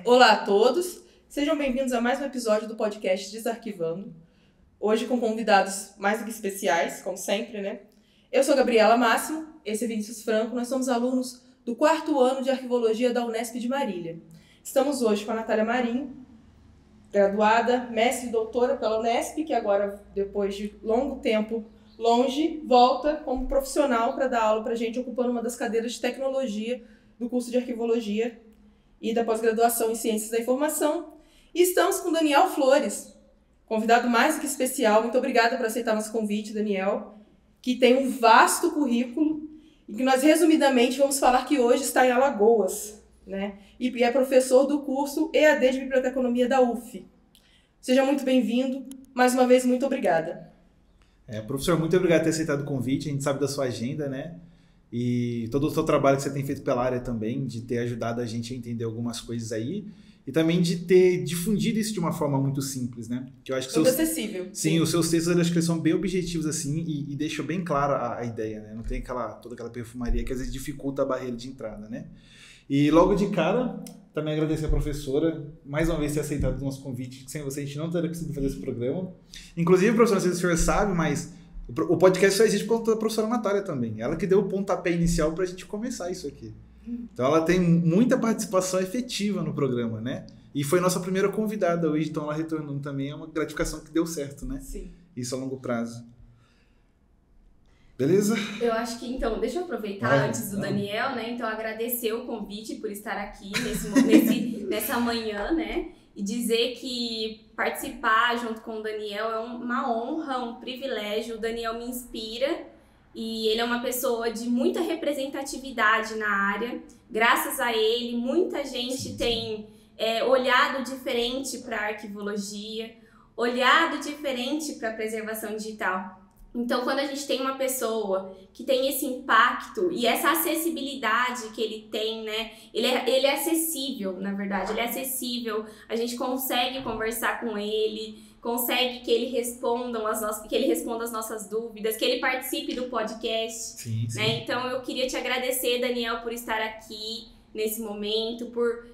Olá a todos, sejam bem-vindos a mais um episódio do podcast Desarquivando. Hoje com convidados mais do que especiais, como sempre, né? Eu sou Gabriela Máximo, esse é Vinícius Franco, nós somos alunos do 4º ano de Arquivologia da Unesp de Marília. Estamos hoje com a Natália Marim, graduada, mestre e doutora pela Unesp, que agora, depois de longo tempo longe, volta como profissional para dar aula para a gente, ocupando uma das cadeiras de tecnologia do curso de Arquivologia e da pós-graduação em Ciências da Informação. E estamos com Daniel Flores, convidado mais do que especial. Muito obrigada por aceitar nosso convite, Daniel, que tem um vasto currículo e que nós, resumidamente, vamos falar que hoje está em Alagoas, né? E é professor do curso EAD de Biblioteconomia da UF. Seja muito bem-vindo. Mais uma vez, muito obrigada. Professor, muito obrigado por ter aceitado o convite. A gente sabe da sua agenda, né? E todo o seu trabalho que você tem feito pela área também, de ter ajudado a gente a entender algumas coisas aí, e também de ter difundido isso de uma forma muito simples, né? Que eu acho que muito acessível. Sim, os seus textos, eu acho que eles são bem objetivos assim e deixam bem clara a ideia, né? Não tem toda aquela perfumaria que às vezes dificulta a barreira de entrada, né? E logo de cara, também agradecer a professora, mais uma vez ter aceitado o nosso convite, que sem você a gente não teria conseguido fazer esse programa. Inclusive, professor, não sei se o senhor sabe, mas o podcast só existe por conta da professora Natália também. Ela que deu o pontapé inicial para a gente começar isso aqui. Então ela tem muita participação efetiva no programa, né? E foi nossa primeira convidada hoje, então ela retornando também é uma gratificação que deu certo, né? Sim. Isso a longo prazo. Beleza? Eu acho que, então, deixa eu aproveitar antes do Daniel, né? Então, agradecer o convite por estar aqui nessa manhã, né? E dizer que participar junto com o Daniel é uma honra, um privilégio. O Daniel me inspira e ele é uma pessoa de muita representatividade na área. Graças a ele, muita gente tem olhado diferente para a arquivologia, olhado diferente para a preservação digital. Então, quando a gente tem uma pessoa que tem esse impacto e essa acessibilidade que ele tem, né? Ele é acessível, na verdade, ele é acessível. A gente consegue conversar com ele, consegue que ele responda as nossas dúvidas, que ele participe do podcast. Sim. Né? Então, eu queria te agradecer, Daniel, por estar aqui nesse momento, por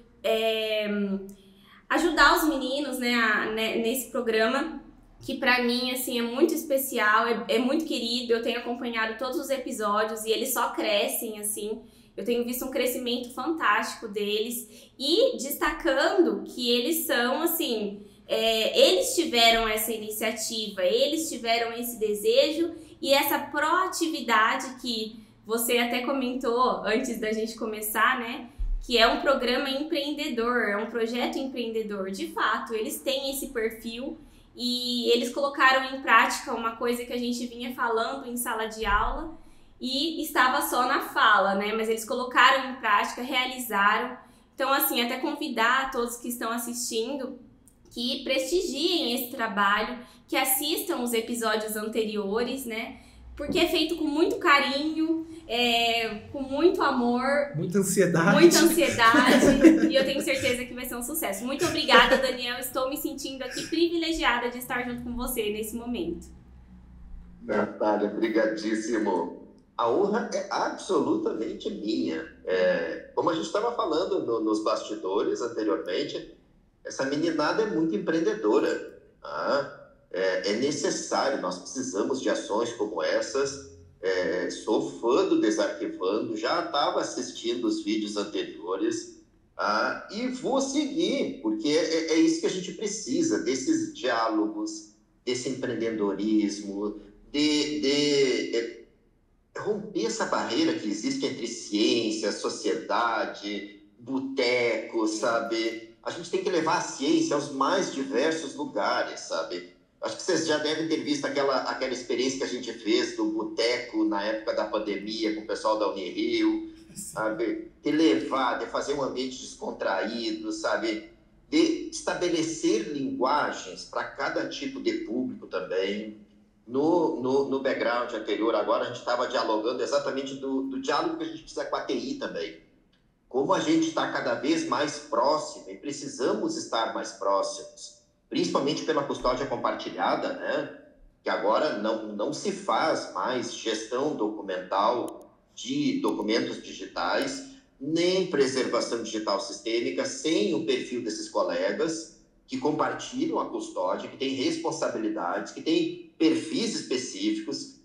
ajudar os meninos, né, nesse programa, que pra mim, assim, é muito especial, é muito querido. Eu tenho acompanhado todos os episódios e eles só crescem, assim. Eu tenho visto um crescimento fantástico deles e destacando que eles são, assim, eles tiveram essa iniciativa, eles tiveram esse desejo e essa proatividade que você até comentou antes da gente começar, né? Que é um programa empreendedor, é um projeto empreendedor. De fato, eles têm esse perfil. E eles colocaram em prática uma coisa que a gente vinha falando em sala de aula e estava só na fala, né? Mas eles colocaram em prática, realizaram. Então, assim, até convidar todos que estão assistindo que prestigiem esse trabalho, que assistam os episódios anteriores, né? Porque é feito com muito carinho, com muito amor. Muita ansiedade. E eu tenho certeza que vai ser um sucesso. Muito obrigada, Daniel. Estou me sentindo aqui privilegiada de estar junto com você nesse momento. Natália, brigadíssimo. A honra é absolutamente minha. Como a gente estava falando nos bastidores anteriormente, essa meninada é muito empreendedora. É necessário, nós precisamos de ações como essas. Sou fã do Desarquivando, já estava assistindo os vídeos anteriores e vou seguir, porque é isso que a gente precisa, desses diálogos, desse empreendedorismo, de romper essa barreira que existe entre ciência, sociedade, boteco, sabe? A gente tem que levar a ciência aos mais diversos lugares, sabe? Acho que vocês já devem ter visto aquela experiência que a gente fez do boteco na época da pandemia com o pessoal da Unirio, sabe? De fazer um ambiente descontraído, sabe? De estabelecer linguagens para cada tipo de público também. No background anterior, agora a gente estava dialogando exatamente do diálogo que a gente precisa com a TI também. Como a gente está cada vez mais próximo e precisamos estar mais próximos, principalmente pela custódia compartilhada, né? Que agora não se faz mais gestão documental de documentos digitais, nem preservação digital sistêmica sem o perfil desses colegas que compartilham a custódia, que têm responsabilidades, que têm perfis específicos,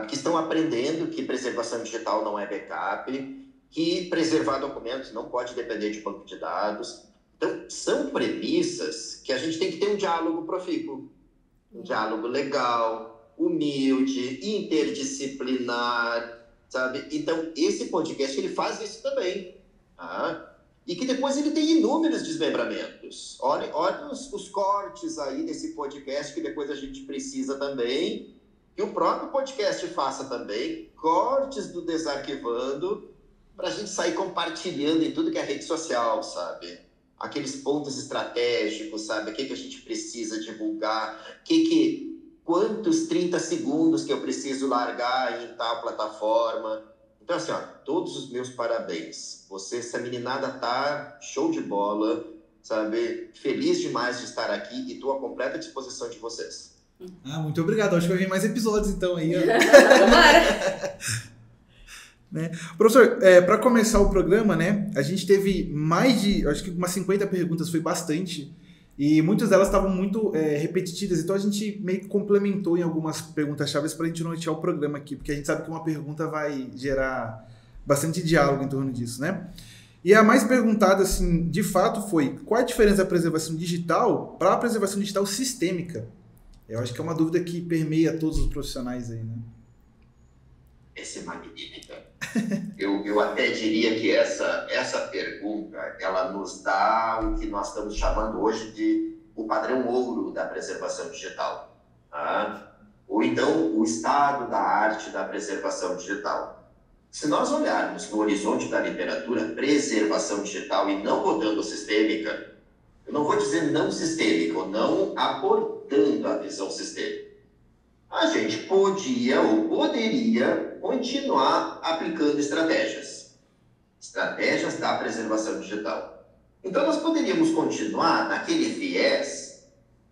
que estão aprendendo que preservação digital não é backup, que preservar documentos não pode depender de banco de dados. Então, são premissas que a gente tem que ter um diálogo profícuo, um diálogo legal, humilde, interdisciplinar, sabe? Então, esse podcast, ele faz isso também, tá? E que depois ele tem inúmeros desmembramentos. Olha os cortes aí desse podcast, que depois a gente precisa também, que o próprio podcast faça também, cortes do Desarquivando, para a gente sair compartilhando em tudo que é rede social, sabe? Aqueles pontos estratégicos, sabe? O que a gente precisa divulgar, quantos 30 segundos que eu preciso largar em tal plataforma. Então, assim, ó, todos os meus parabéns. Essa meninada tá show de bola, sabe? Feliz demais de estar aqui e estou à completa disposição de vocês. Muito obrigado. Acho que vai vir mais episódios, então, aí. Tomara! Né? Professor, para começar o programa, né, a gente teve acho que umas 50 perguntas, foi bastante, e muitas delas estavam muito repetitivas, então a gente meio que complementou em algumas perguntas-chave para a gente nortear o programa aqui, porque a gente sabe que uma pergunta vai gerar bastante diálogo em torno disso, né? E a mais perguntada, assim, de fato foi: qual a diferença da preservação digital para a preservação digital sistêmica? Eu acho que é uma dúvida que permeia todos os profissionais aí, né? Essa é magnífica. Eu até diria que essa pergunta, ela nos dá o que nós estamos chamando hoje de o padrão ouro da preservação digital, tá? Ou então o estado da arte da preservação digital. Se nós olharmos no horizonte da literatura preservação digital e não botando sistêmica, eu não vou dizer não sistêmica, ou não abordando a visão sistêmica, a gente podia ou poderia continuar aplicando estratégias da preservação digital. Então, nós poderíamos continuar naquele viés: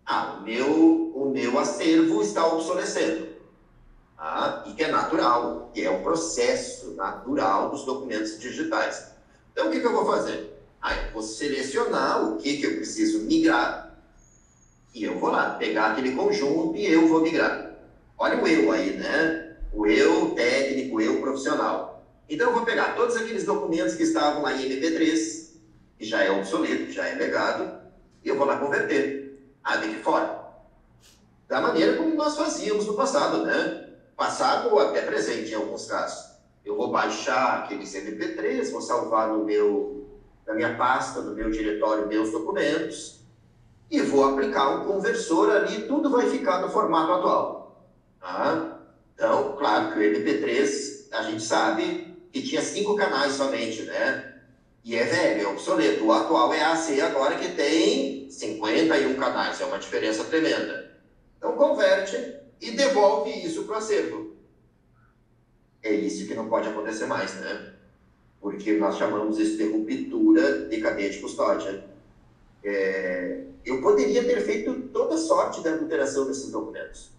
o meu acervo está obsolescendo, e que é natural, que é o processo natural dos documentos digitais. Então, o que eu vou fazer? Eu vou selecionar o que eu preciso migrar e eu vou lá pegar aquele conjunto e eu vou migrar. Olha o eu aí, né? O eu técnico, o eu profissional. Então, eu vou pegar todos aqueles documentos que estavam lá em MP3, que já é obsoleto, que já é legado, e eu vou lá converter. Daqui fora. Da maneira como nós fazíamos no passado, né? Passado ou até presente, em alguns casos. Eu vou baixar aqueles MP3, vou salvar na minha pasta, no meu diretório, meus documentos, e vou aplicar um conversor ali, tudo vai ficar no formato atual. Então, claro que o MP3, a gente sabe que tinha 5 canais somente, né? E é velho, é obsoleto. O atual é AC agora, que tem 51 canais, é uma diferença tremenda. Então, converte e devolve isso para o acervo. É isso que não pode acontecer mais, né? Porque nós chamamos isso de ruptura de cadeia de custódia. Eu poderia ter feito toda sorte de adulteração desses documentos.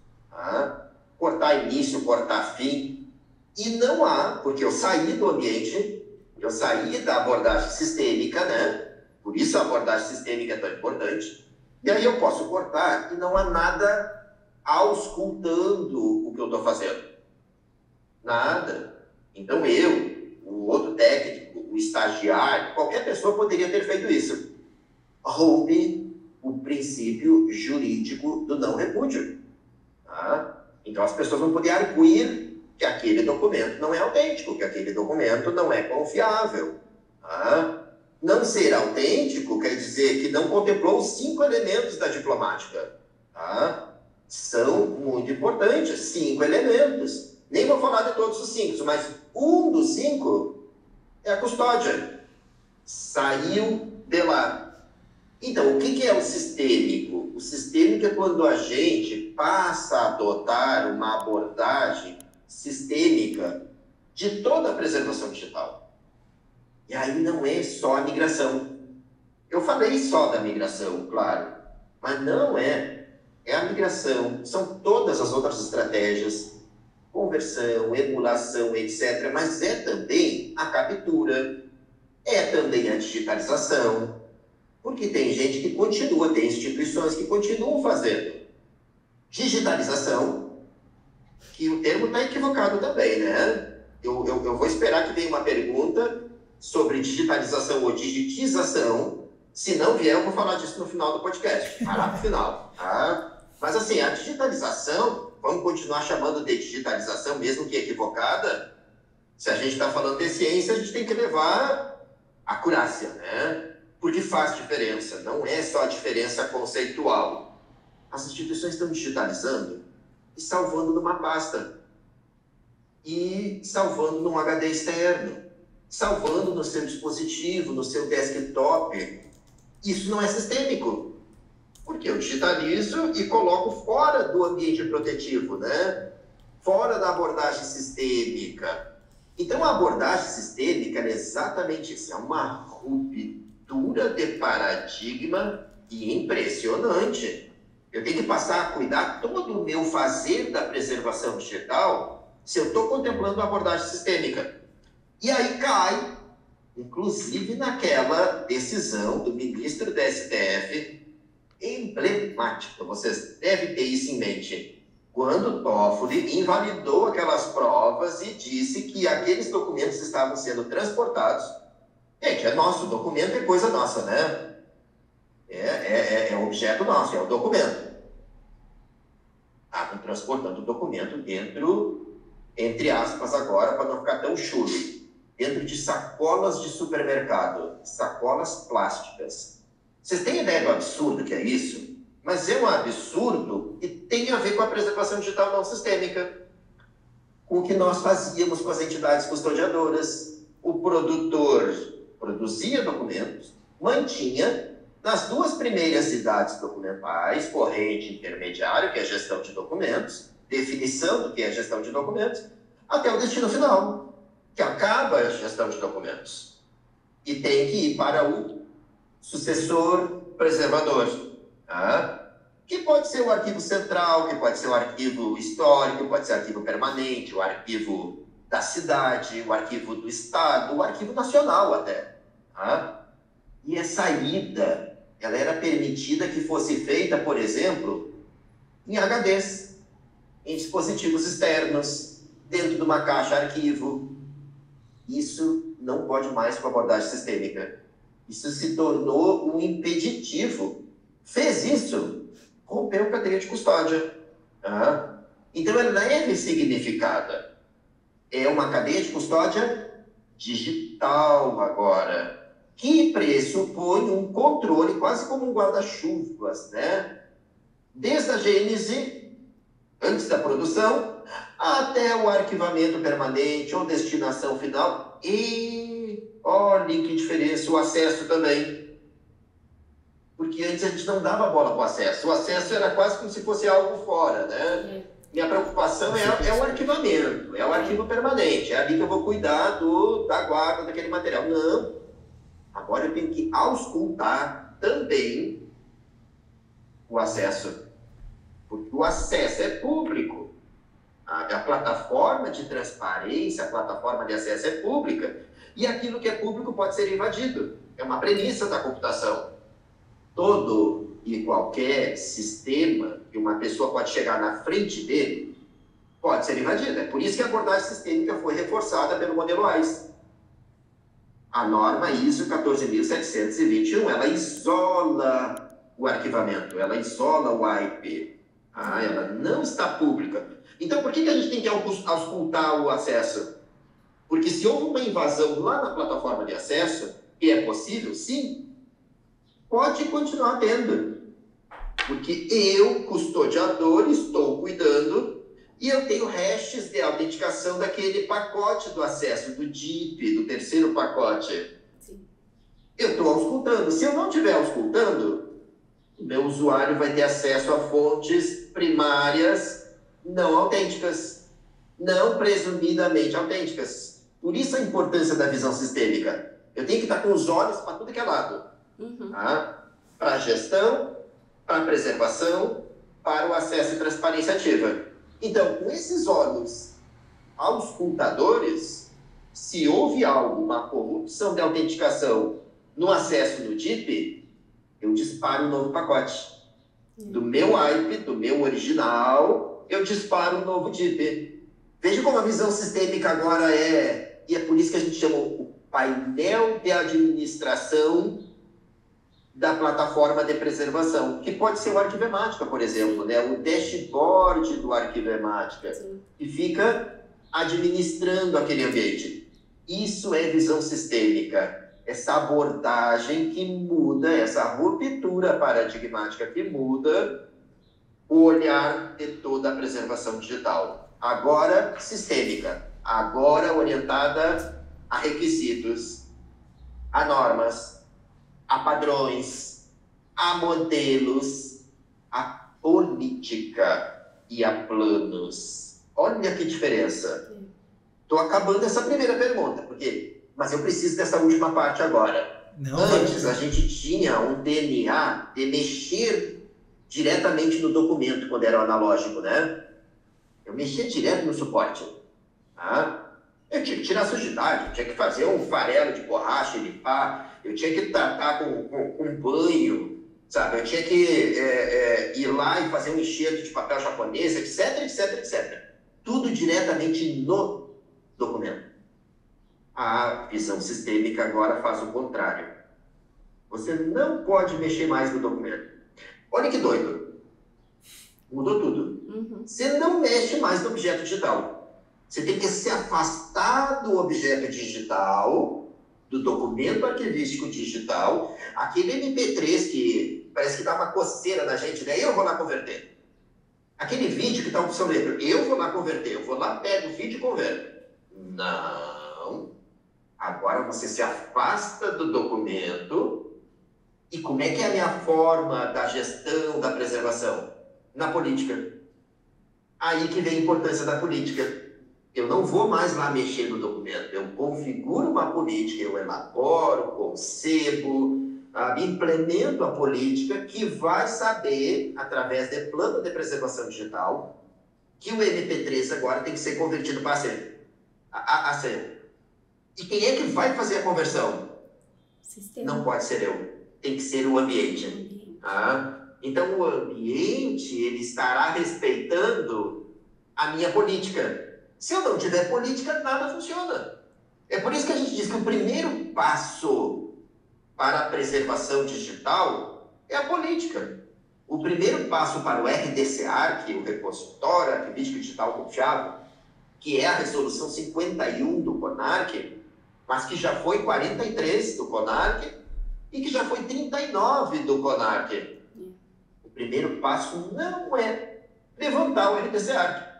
Cortar início, cortar fim, e não há, porque eu saí do ambiente, eu saí da abordagem sistêmica, né? Por isso a abordagem sistêmica é tão importante, e aí eu posso cortar e não há nada auscultando o que eu estou fazendo. Nada. Então o outro técnico, o estagiário, qualquer pessoa poderia ter feito isso. Roube o princípio jurídico do não repúdio. Então as pessoas vão poder arguir que aquele documento não é autêntico, que aquele documento não é confiável. Não ser autêntico quer dizer que não contemplou os 5 elementos da diplomática. São muito importantes, 5 elementos. Nem vou falar de todos os 5, mas um dos 5 é a custódia. Saiu de lá. Então, o que é o sistêmico? O sistêmico é quando a gente passa a adotar uma abordagem sistêmica de toda a preservação digital. E aí não é só a migração. Eu falei só da migração, claro, mas não é. É a migração, são todas as outras estratégias, conversão, emulação, etc. Mas é também a captura, é também a digitalização, porque tem gente que continua, tem instituições que continuam fazendo digitalização, que o termo está equivocado também, né? Eu vou esperar que venha uma pergunta sobre digitalização ou digitização. Se não vier, eu vou falar disso no final do podcast. Vai lá no final, tá? Mas assim, a digitalização, vamos continuar chamando de digitalização, mesmo que equivocada. Se a gente está falando de ciência, a gente tem que levar a acurácia, né? Porque faz diferença, não é só diferença conceitual. As instituições estão digitalizando e salvando numa pasta, e salvando num HD externo, salvando no seu dispositivo, no seu desktop. Isso não é sistêmico, porque eu digitalizo e coloco fora do ambiente protetivo, né? Fora da abordagem sistêmica. Então, a abordagem sistêmica é exatamente isso, é uma ruptura de paradigma e impressionante. Eu tenho que passar a cuidar todo o meu fazer da preservação digital se eu estou contemplando a abordagem sistêmica. E aí cai, inclusive naquela decisão do ministro da STF, emblemática, vocês devem ter isso em mente, quando o Toffoli invalidou aquelas provas e disse que aqueles documentos estavam sendo transportados. Gente, é nosso, documento é coisa nossa, né? É objeto nosso, é o documento. Estavam transportando o documento dentro, entre aspas agora, para não ficar tão chulo, dentro de sacolas de supermercado, sacolas plásticas. Vocês têm ideia do absurdo que é isso? Mas é um absurdo e tem a ver com a preservação digital não sistêmica, com o que nós fazíamos com as entidades custodiadoras. O produtor produzia documentos, mantinha nas duas primeiras idades documentais, corrente intermediário, que é gestão de documentos, definição do que é gestão de documentos, até o destino final, que acaba a gestão de documentos. E tem que ir para o sucessor preservador, tá? Que pode ser o arquivo central, que pode ser o arquivo histórico, pode ser o arquivo permanente, o arquivo da cidade, o arquivo do estado, o arquivo nacional até, tá? E essa ida, ela era permitida que fosse feita, por exemplo, em HDs, em dispositivos externos, dentro de uma caixa arquivo. Isso não pode mais com a abordagem sistêmica. Isso se tornou um impeditivo. Fez isso, rompeu a cadeia de custódia. Tá? Então, ela é ressignificada. É uma cadeia de custódia digital agora, que pressupõe um controle, quase como um guarda-chuvas, né? Desde a gênese, antes da produção, até o arquivamento permanente ou destinação final. E, olhem que diferença, o acesso também. Porque antes a gente não dava bola para o acesso. O acesso era quase como se fosse algo fora, né? Minha preocupação é o arquivamento, é o arquivo permanente. É ali que eu vou cuidar da guarda daquele material. Não. Agora eu tenho que auscultar também o acesso. Porque o acesso é público. A plataforma de transparência, a plataforma de acesso é pública. E aquilo que é público pode ser invadido. É uma premissa da computação. Todo e qualquer sistema que uma pessoa pode chegar na frente dele pode ser invadido. É por isso que a abordagem sistêmica foi reforçada pelo modelo AIS. A norma ISO 14721, ela isola o arquivamento, ela isola o IP. Ela não está pública. Então, por que a gente tem que auscultar o acesso? Porque se houve uma invasão lá na plataforma de acesso, e é possível, sim, pode continuar tendo. Porque eu, custodiador, estou cuidando e eu tenho hashes de autenticação daquele pacote do acesso, do DIP, do terceiro pacote. Sim. eu estou auscultando. Se eu não estiver auscultando, o meu usuário vai ter acesso a fontes primárias não autênticas, não presumidamente autênticas. Por isso a importância da visão sistêmica. Eu tenho que estar com os olhos para tudo que é lado. Tá? Para a gestão, para a preservação, para o acesso e transparência ativa. Então, com esses olhos auscultadores, se houve algo, uma corrupção de autenticação no acesso no DIP, eu disparo um novo pacote. Do meu IP, do meu original, eu disparo um novo DIP. Veja como a visão sistêmica agora e é por isso que a gente chama o painel de administração da plataforma de preservação, que pode ser o Arquivemática, por exemplo, né? O dashboard do Arquivemática, que fica administrando aquele ambiente. Isso é visão sistêmica, essa abordagem que muda, essa ruptura paradigmática que muda o olhar de toda a preservação digital. Agora sistêmica, agora orientada a requisitos, a normas, a padrões, a modelos, a política e a planos. Olha que diferença. Estou acabando essa primeira pergunta, mas eu preciso dessa última parte agora. Antes, a gente tinha um DNA de mexer diretamente no documento, quando era analógico, né? Eu mexia direto no suporte. Tá? Eu tinha que tirar a sujidade, eu tinha que fazer um farelo de borracha e limpar, eu tinha que tratar com banho, sabe? Eu tinha que ir lá e fazer um enxerto de papel japonês, etc, etc, etc. Tudo diretamente no documento. A visão sistêmica agora faz o contrário. Você não pode mexer mais no documento. Olha que doido. Mudou tudo. Você não mexe mais no objeto digital. Você tem que se afastar do objeto digital, do documento arquivístico digital, aquele MP3 que parece que dá uma coceira na gente, né? Eu vou lá converter. Aquele vídeo que está obsoleto, eu vou lá converter. Eu vou lá, pego o vídeo e converto. Não. Agora você se afasta do documento. E como é que é a minha forma da gestão, da preservação? Na política. Aí que vem a importância da política. Eu não vou mais lá mexer no documento. Eu configuro uma política, eu elaboro, concebo, implemento a política que vai saber, através de plano de preservação digital, que o MP3 agora tem que ser convertido para a C. E quem é que vai fazer a conversão? Sistema. Não pode ser eu. Tem que ser o ambiente. Então, o ambiente ele estará respeitando a minha política. Se eu não tiver política, nada funciona. É por isso que a gente diz que o primeiro passo para a preservação digital é a política. O primeiro passo para o RDCA, que é o Repositório Arquivístico Digital Confiável, que é a resolução 51 do CONARC, mas que já foi 43 do CONARC e que já foi 39 do CONARC. O primeiro passo não é levantar o RDCA.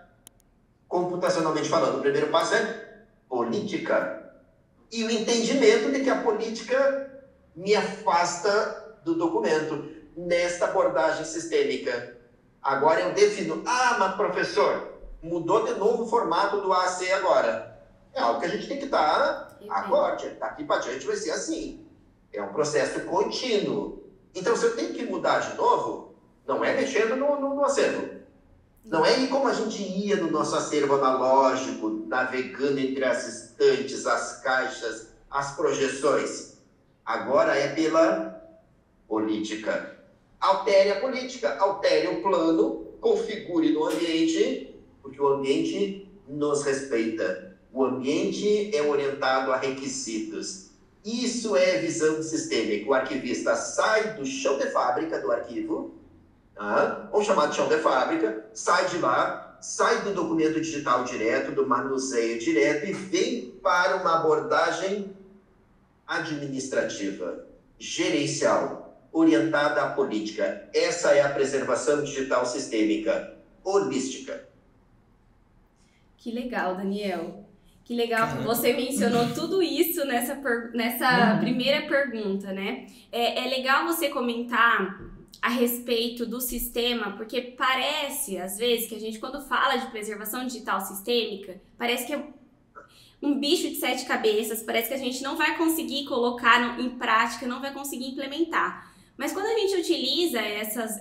Computacionalmente falando, o primeiro passo é política. E o entendimento de que a política me afasta do documento nesta abordagem sistêmica. Agora eu defino, mas professor, mudou de novo o formato do AAC agora. É algo que a gente tem que estar acorde. Daqui para diante vai ser assim. É um processo contínuo. Então, se eu tenho que mudar de novo, não é mexendo no acervo. Não é como a gente ia no nosso acervo analógico, navegando entre as estantes, as caixas, as projeções. Agora é pela política. Altere a política, altere o plano, configure no ambiente, porque o ambiente nos respeita. O ambiente é orientado a requisitos. Isso é visão sistêmica. O arquivista sai do chão de fábrica do arquivo, ou chamado chão de fábrica, sai de lá, sai do documento digital direto, do manuseio direto e vem para uma abordagem administrativa, gerencial, orientada à política. Essa é a preservação digital sistêmica, holística. Que legal, Daniel. Que legal que você mencionou tudo isso nessa primeira pergunta, né? É legal você comentar a respeito do sistema, porque parece, às vezes, que a gente, quando fala de preservação digital sistêmica, parece que é um bicho de 7 cabeças, parece que a gente não vai conseguir colocar em prática, não vai conseguir implementar. Mas quando a gente utiliza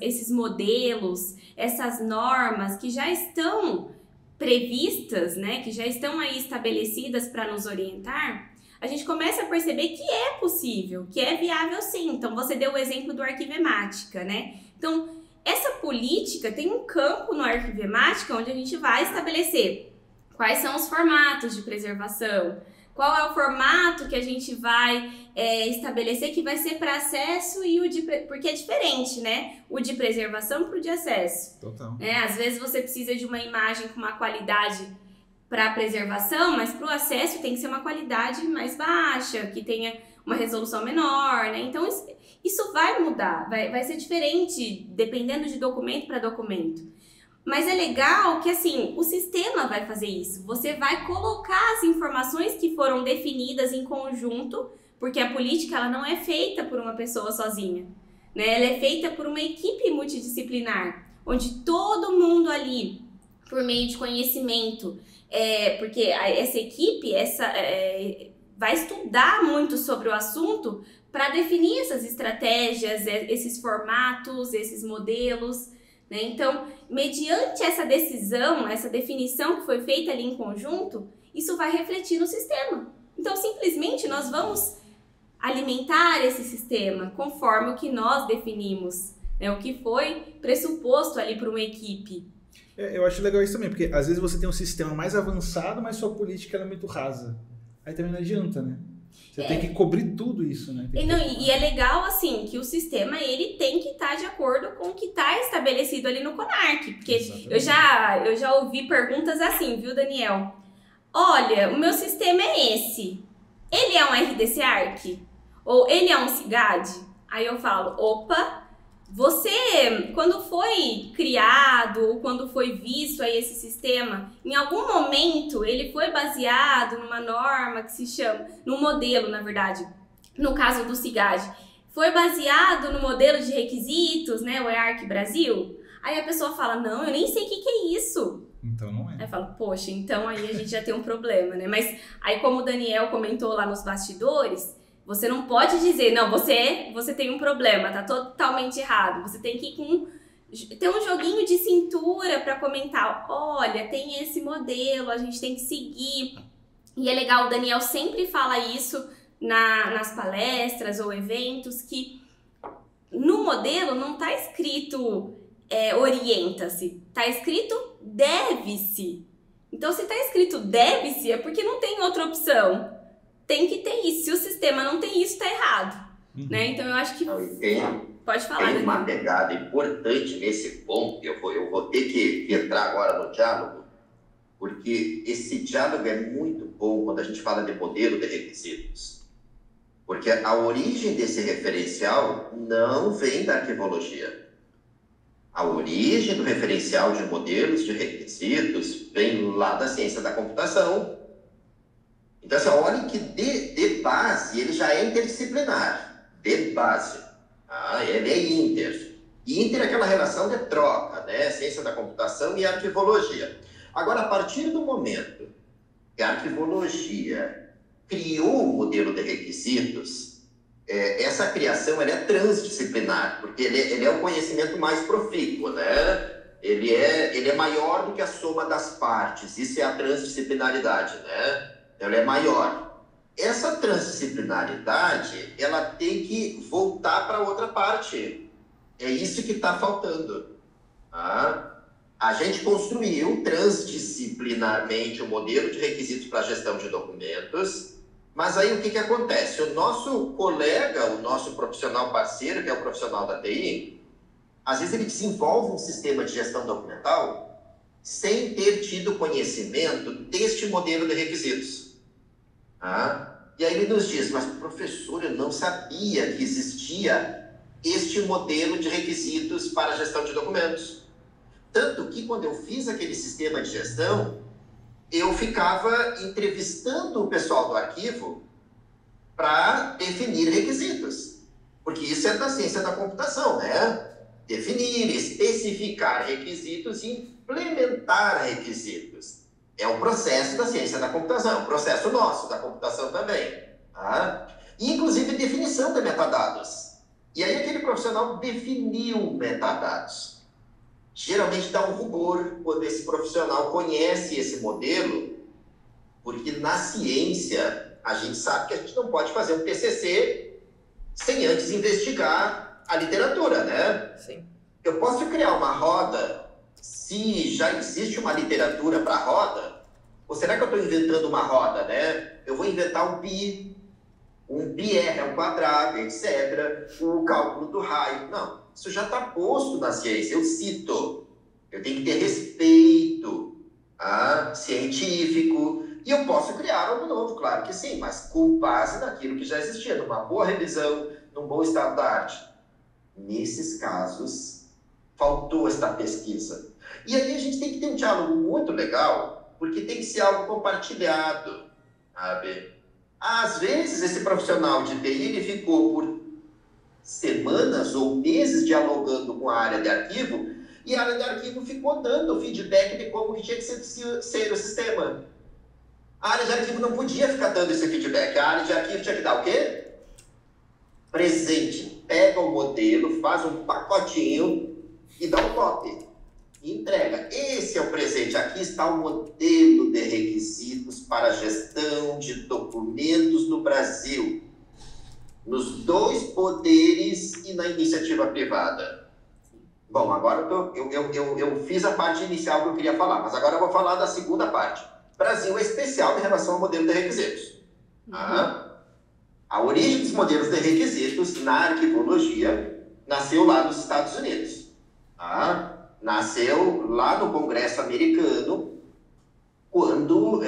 esses modelos, essas normas que já estão previstas, né, que já estão aí estabelecidas para nos orientar, a gente começa a perceber que é possível, que é viável sim. Então, você deu o exemplo do Arquivemática, né? Então, essa política tem um campo no Arquivemática onde a gente vai estabelecer quais são os formatos de preservação, qual é o formato que a gente vai estabelecer que vai ser para acesso e porque é diferente, né? O de preservação para o de acesso. Total. Às vezes você precisa de uma imagem com uma qualidade para preservação, mas para o acesso tem que ser uma qualidade mais baixa, que tenha uma resolução menor, né? Então isso vai mudar, vai ser diferente dependendo de documento para documento. Mas é legal que, assim, o sistema vai fazer isso. Você vai colocar as informações que foram definidas em conjunto, porque a política ela não é feita por uma pessoa sozinha, né? Ela é feita por uma equipe multidisciplinar, onde todo mundo ali, por meio de conhecimento, porque essa equipe vai estudar muito sobre o assunto para definir essas estratégias, esses formatos, esses modelos, né? Então, mediante essa decisão, essa definição que foi feita ali em conjunto, isso vai refletir no sistema. Então, simplesmente, nós vamos alimentar esse sistema conforme o que nós definimos, né? O que foi pressuposto ali para uma equipe. Eu acho legal isso também, porque às vezes você tem um sistema mais avançado, mas sua política é muito rasa. Aí também não adianta, né? Você tem que cobrir tudo isso, né? E é legal, assim, que o sistema, ele tem que estar de acordo com o que está estabelecido ali no CONARC. Porque eu já ouvi perguntas assim, viu, Daniel? Olha, o meu sistema é esse. Ele é um RDC-ARC? Ou ele é um CIGAD? Aí eu falo, opa, você, quando foi criado, ou quando foi visto aí esse sistema, em algum momento ele foi baseado numa norma que se chama, num modelo, na verdade, no caso do CIGAD, foi baseado no modelo de requisitos, né, o EARC Brasil? Aí a pessoa fala, não, eu nem sei o que é isso. Então não é. Aí eu falo, poxa, então aí a gente já tem um problema, né? Mas aí como o Daniel comentou lá nos bastidores, você não pode dizer, não, você tem um problema, tá totalmente errado. Você tem que ter um joguinho de cintura para comentar, olha, tem esse modelo, a gente tem que seguir. E é legal, o Daniel sempre fala isso nas palestras ou eventos, que no modelo não tá escrito orienta-se, tá escrito deve-se. Então, se tá escrito deve-se, é porque não tem outra opção. Tem que ter isso. Se o sistema não tem isso, tá errado. Né? Então, eu acho que... Pode falar, tem uma pegada importante nesse ponto. Eu vou ter que entrar agora no diálogo, porque esse diálogo é muito bom quando a gente fala de modelo de requisitos. Porque a origem desse referencial não vem da arquivologia. A origem do referencial de modelos de requisitos vem lá da ciência da computação. Então, assim, olha que de base ele já é interdisciplinar, de base. Ele é inter. Inter é aquela relação de troca, né? Ciência da computação e arquivologia. Agora, a partir do momento que a arquivologia criou o modelo de requisitos, essa criação ela é transdisciplinar, porque ele é o conhecimento mais profícuo, né? Ele é maior do que a soma das partes. Isso é a transdisciplinaridade, né? Ela é maior. Essa transdisciplinaridade, ela tem que voltar para outra parte. É isso que está faltando. A gente construiu transdisciplinarmente o modelo de requisitos para a gestão de documentos, mas aí o que acontece? O nosso colega, o nosso profissional parceiro, que é o profissional da TI, às vezes ele desenvolve um sistema de gestão documental sem ter tido conhecimento deste modelo de requisitos. E aí ele nos diz, mas professor, eu não sabia que existia este modelo de requisitos para a gestão de documentos. Tanto que quando eu fiz aquele sistema de gestão, eu ficava entrevistando o pessoal do arquivo para definir requisitos. Porque isso é da ciência da computação, né? Definir, especificar requisitos e implementar requisitos. É um processo da ciência da computação, um processo nosso, da computação também. Tá? E, inclusive, definição de metadados. E aí aquele profissional definiu metadados. Geralmente dá um rubor quando esse profissional conhece esse modelo, porque na ciência a gente sabe que a gente não pode fazer um TCC sem antes investigar a literatura, né? Sim. Eu posso criar uma roda se já existe uma literatura para roda? Ou será que eu estou inventando uma roda, né? Eu vou inventar um pi é um quadrado, etc. O cálculo do raio. Não, isso já está posto na ciência. Eu cito. Eu tenho que ter respeito científico. E eu posso criar algo novo, claro que sim, mas com base naquilo que já existia, numa boa revisão, num bom estado da arte. Nesses casos, faltou esta pesquisa. E aí a gente tem que ter um diálogo muito legal, porque tem que ser algo compartilhado, sabe? Às vezes, esse profissional de TI, ele ficou por semanas ou meses dialogando com a área de arquivo, e a área de arquivo ficou dando feedback de como que tinha que ser o sistema. A área de arquivo não podia ficar dando esse feedback. A área de arquivo tinha que dar o quê? Presente. Pega o modelo, faz um pacotinho e dá um toque. E entrega. Esse é o presente. Aqui está o modelo de requisitos para a gestão de documentos no Brasil. Nos 2 poderes e na iniciativa privada. Bom, agora eu fiz a parte inicial que eu queria falar, mas agora eu vou falar da segunda parte. O Brasil é especial em relação ao modelo de requisitos. A origem dos modelos de requisitos na arquivologia nasceu lá nos Estados Unidos. Nasceu lá no Congresso americano, quando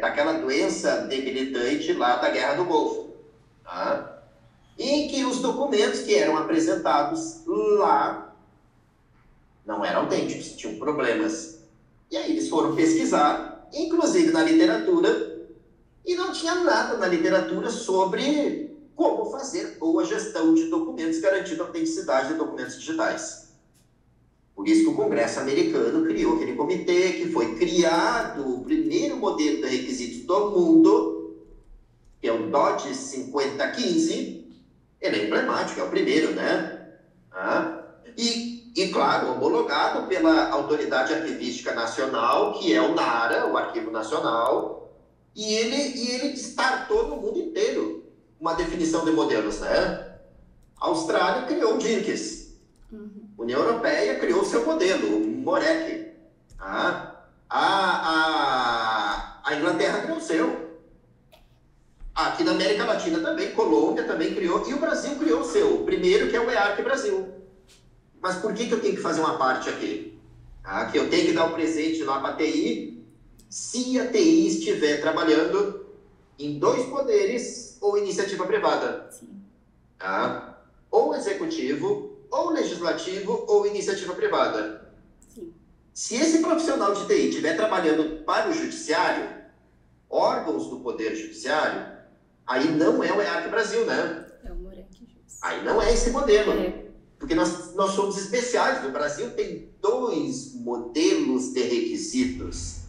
daquela doença debilitante lá da Guerra do Golfo. Em que os documentos que eram apresentados lá não eram autênticos, tinham problemas. E aí eles foram pesquisar, inclusive na literatura, e não tinha nada na literatura sobre como fazer boa gestão de documentos, garantindo a autenticidade de documentos digitais. Por isso que o Congresso americano criou aquele comitê, que foi criado o primeiro modelo de requisitos do mundo, que é o DOD 5015. Ele é emblemático, é o primeiro, né? E, claro, homologado pela Autoridade Arquivística Nacional, que é o NARA, o Arquivo Nacional, e ele startou no mundo inteiro uma definição de modelos, né? A Austrália criou o DIRCS. A União Europeia criou o seu modelo, o MOREC. A Inglaterra criou o seu. Aqui na América Latina também, Colômbia também criou, e o Brasil criou o seu, o primeiro, que é o EARC Brasil. Mas por que eu tenho que fazer uma parte aqui? Que eu tenho que dar o presente lá para a TI, se a TI estiver trabalhando em 2 poderes ou iniciativa privada. Sim. Ou executivo, ou legislativo, ou iniciativa privada. Sim. Se esse profissional de TI estiver trabalhando para o judiciário, órgãos do Poder Judiciário, aí não é o EARC Brasil, né? É o MOREC. Aí não é esse modelo. Porque nós somos especiais. No Brasil tem 2 modelos de requisitos.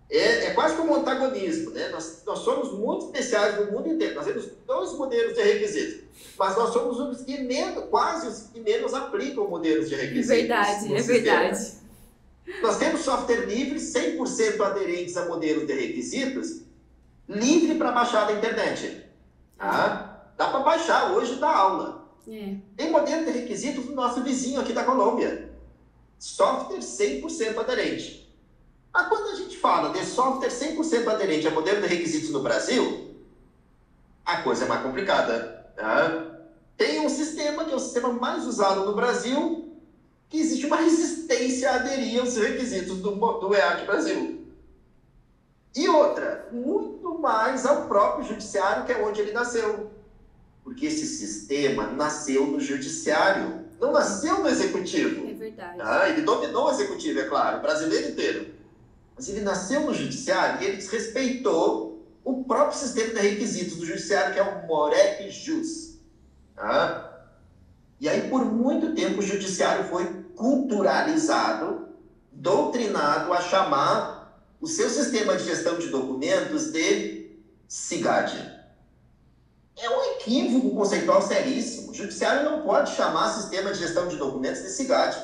É quase como um antagonismo, né? Nós somos muito especiais no mundo inteiro. Nós temos 2 modelos de requisitos. Mas nós somos os que menos, quase os que menos aplicam modelos de requisitos. É verdade. Nós temos software livre, 100% aderentes a modelos de requisitos, livre para baixar da internet. Dá para baixar hoje da aula. Tem modelo de requisitos do nosso vizinho aqui da Colômbia. Software 100% aderente. Quando a gente fala de software 100% aderente a modelo de requisitos no Brasil, a coisa é mais complicada. Tem um sistema, que é o sistema mais usado no Brasil, que existe uma resistência a aderir aos requisitos do EARC Brasil. E outra, muito mais ao próprio judiciário, que é onde ele nasceu. Porque esse sistema nasceu no judiciário, não nasceu no executivo. É verdade. Ele dominou o executivo, é claro, o brasileiro inteiro. Mas ele nasceu no judiciário e ele desrespeitou o próprio sistema de requisitos do judiciário, que é o Morec Jus. Tá? E aí, por muito tempo, o judiciário foi culturalizado, doutrinado a chamar o seu sistema de gestão de documentos de SIGAD. É um equívoco conceitual seríssimo. O judiciário não pode chamar sistema de gestão de documentos de SIGAD.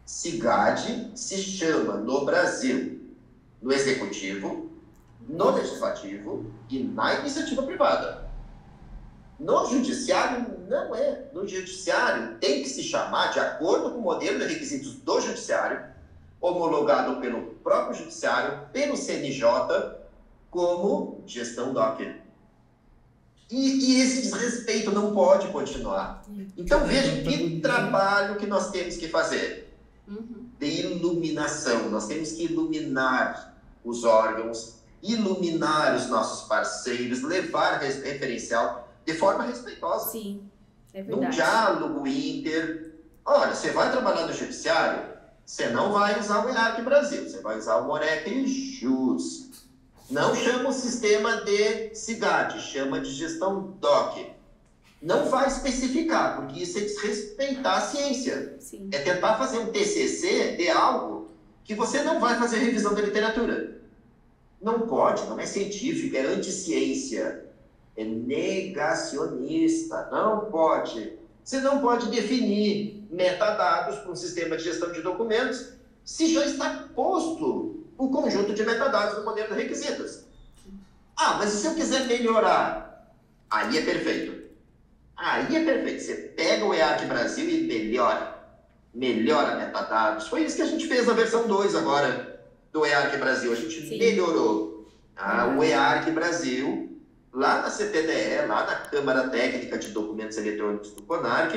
SIGAD se chama no Brasil, no Executivo, no Legislativo e na iniciativa privada. No Judiciário, não é. No Judiciário tem que se chamar, de acordo com o modelo de requisitos do Judiciário, homologado pelo próprio Judiciário, pelo CNJ, como gestão DOC. E esse desrespeito não pode continuar. Então veja que trabalho que nós temos que fazer. De iluminação. Nós temos que iluminar os órgãos, iluminar os nossos parceiros, levar referencial de forma respeitosa. Sim, é verdade. Num diálogo inter. Olha, você vai trabalhar no judiciário, você não vai usar o EARC Brasil, você vai usar o Morec Jus. Não chama o sistema de SIGAD, chama de gestão DOC. Não vai especificar, porque isso é desrespeitar a ciência. Sim. É tentar fazer um TCC de algo que você não vai fazer revisão da literatura. Não pode, não é científico, é anticiência, é negacionista, não pode. Você não pode definir metadados para um sistema de gestão de documentos se já está posto o conjunto de metadados do modelo de requisitos. Ah, mas se eu quiser melhorar, aí é perfeito. Aí é perfeito. Você pega o EARC Brasil e melhora. Melhora metadados. Foi isso que a gente fez na versão 2 agora do EARC Brasil. A gente melhorou o EARC Brasil lá na CTDE, lá na Câmara Técnica de Documentos Eletrônicos do CONARC,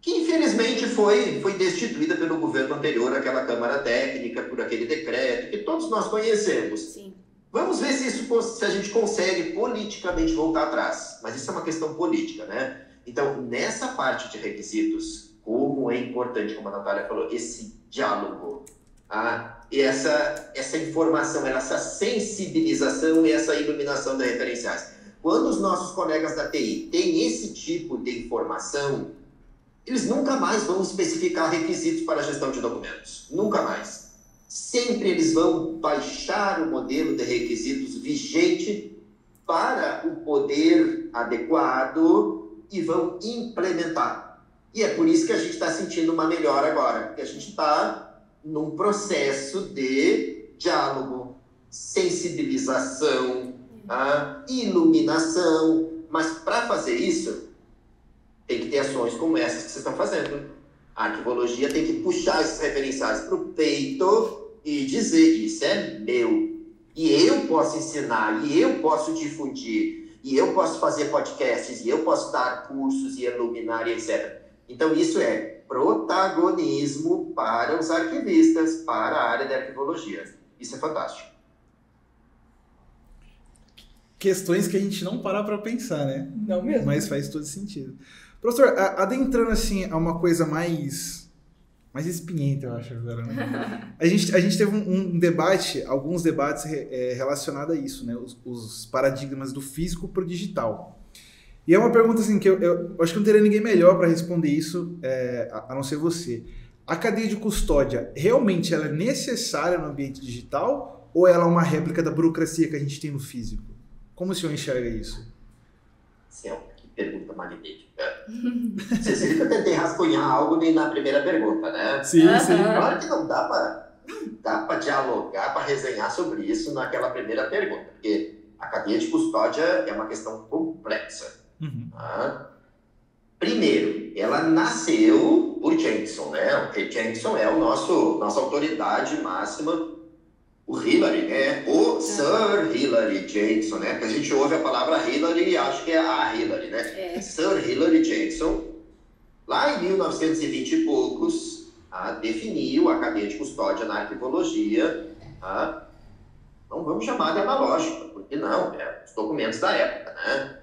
que infelizmente foi destituída pelo governo anterior, aquela Câmara Técnica, por aquele decreto que todos nós conhecemos. Sim. Vamos ver se a gente consegue politicamente voltar atrás. Mas isso é uma questão política, né? Então, nessa parte de requisitos, como é importante, como a Natália falou, esse diálogo, e essa informação, essa sensibilização e essa iluminação das referenciais. Quando os nossos colegas da TI têm esse tipo de informação, eles nunca mais vão especificar requisitos para a gestão de documentos. Nunca mais. Sempre eles vão baixar o modelo de requisitos vigente para o poder adequado e vão implementar. E é por isso que a gente está sentindo uma melhora agora, porque a gente está num processo de diálogo, sensibilização, iluminação. Mas para fazer isso, tem que ter ações como essas que vocês estão fazendo. A arquivologia tem que puxar esses referenciais para o peito e dizer, isso é meu. E eu posso ensinar, e eu posso difundir, e eu posso fazer podcasts, e eu posso dar cursos e iluminar, e etc. Então, isso é protagonismo para os arquivistas, para a área da arquivologia. Isso é fantástico. Questões que a gente não para pensar, né? Não mesmo. Mas faz todo sentido. Professor, adentrando assim a uma coisa mais espinhenta, eu acho agora, né? A gente teve um debate, alguns debates relacionados a isso, né? Os paradigmas do físico para o digital. E é uma pergunta assim que eu acho que não teria ninguém melhor para responder isso, a não ser você. A cadeia de custódia, realmente ela é necessária no ambiente digital ou ela é uma réplica da burocracia que a gente tem no físico? Como o senhor enxerga isso? Que pergunta magnífica. Vocês viram que eu tentei rascunhar algo na primeira pergunta, né? Sim, sim. Claro que não dá para dialogar, para resenhar sobre isso naquela primeira pergunta, porque a cadeia de custódia é uma questão complexa. Primeiro, ela nasceu por Jenkinson, né? O Jenkinson é nossa autoridade máxima, o Hillary, né? O Sir Hillary Jenkinson, né? Porque a gente ouve a palavra Hillary e acha que é a Hillary, né? Sir Hillary Jenkinson, lá em 1920 e poucos, definiu a cadeia de custódia na arquivologia. Não vamos chamar de analógica, porque não, os documentos da época, né?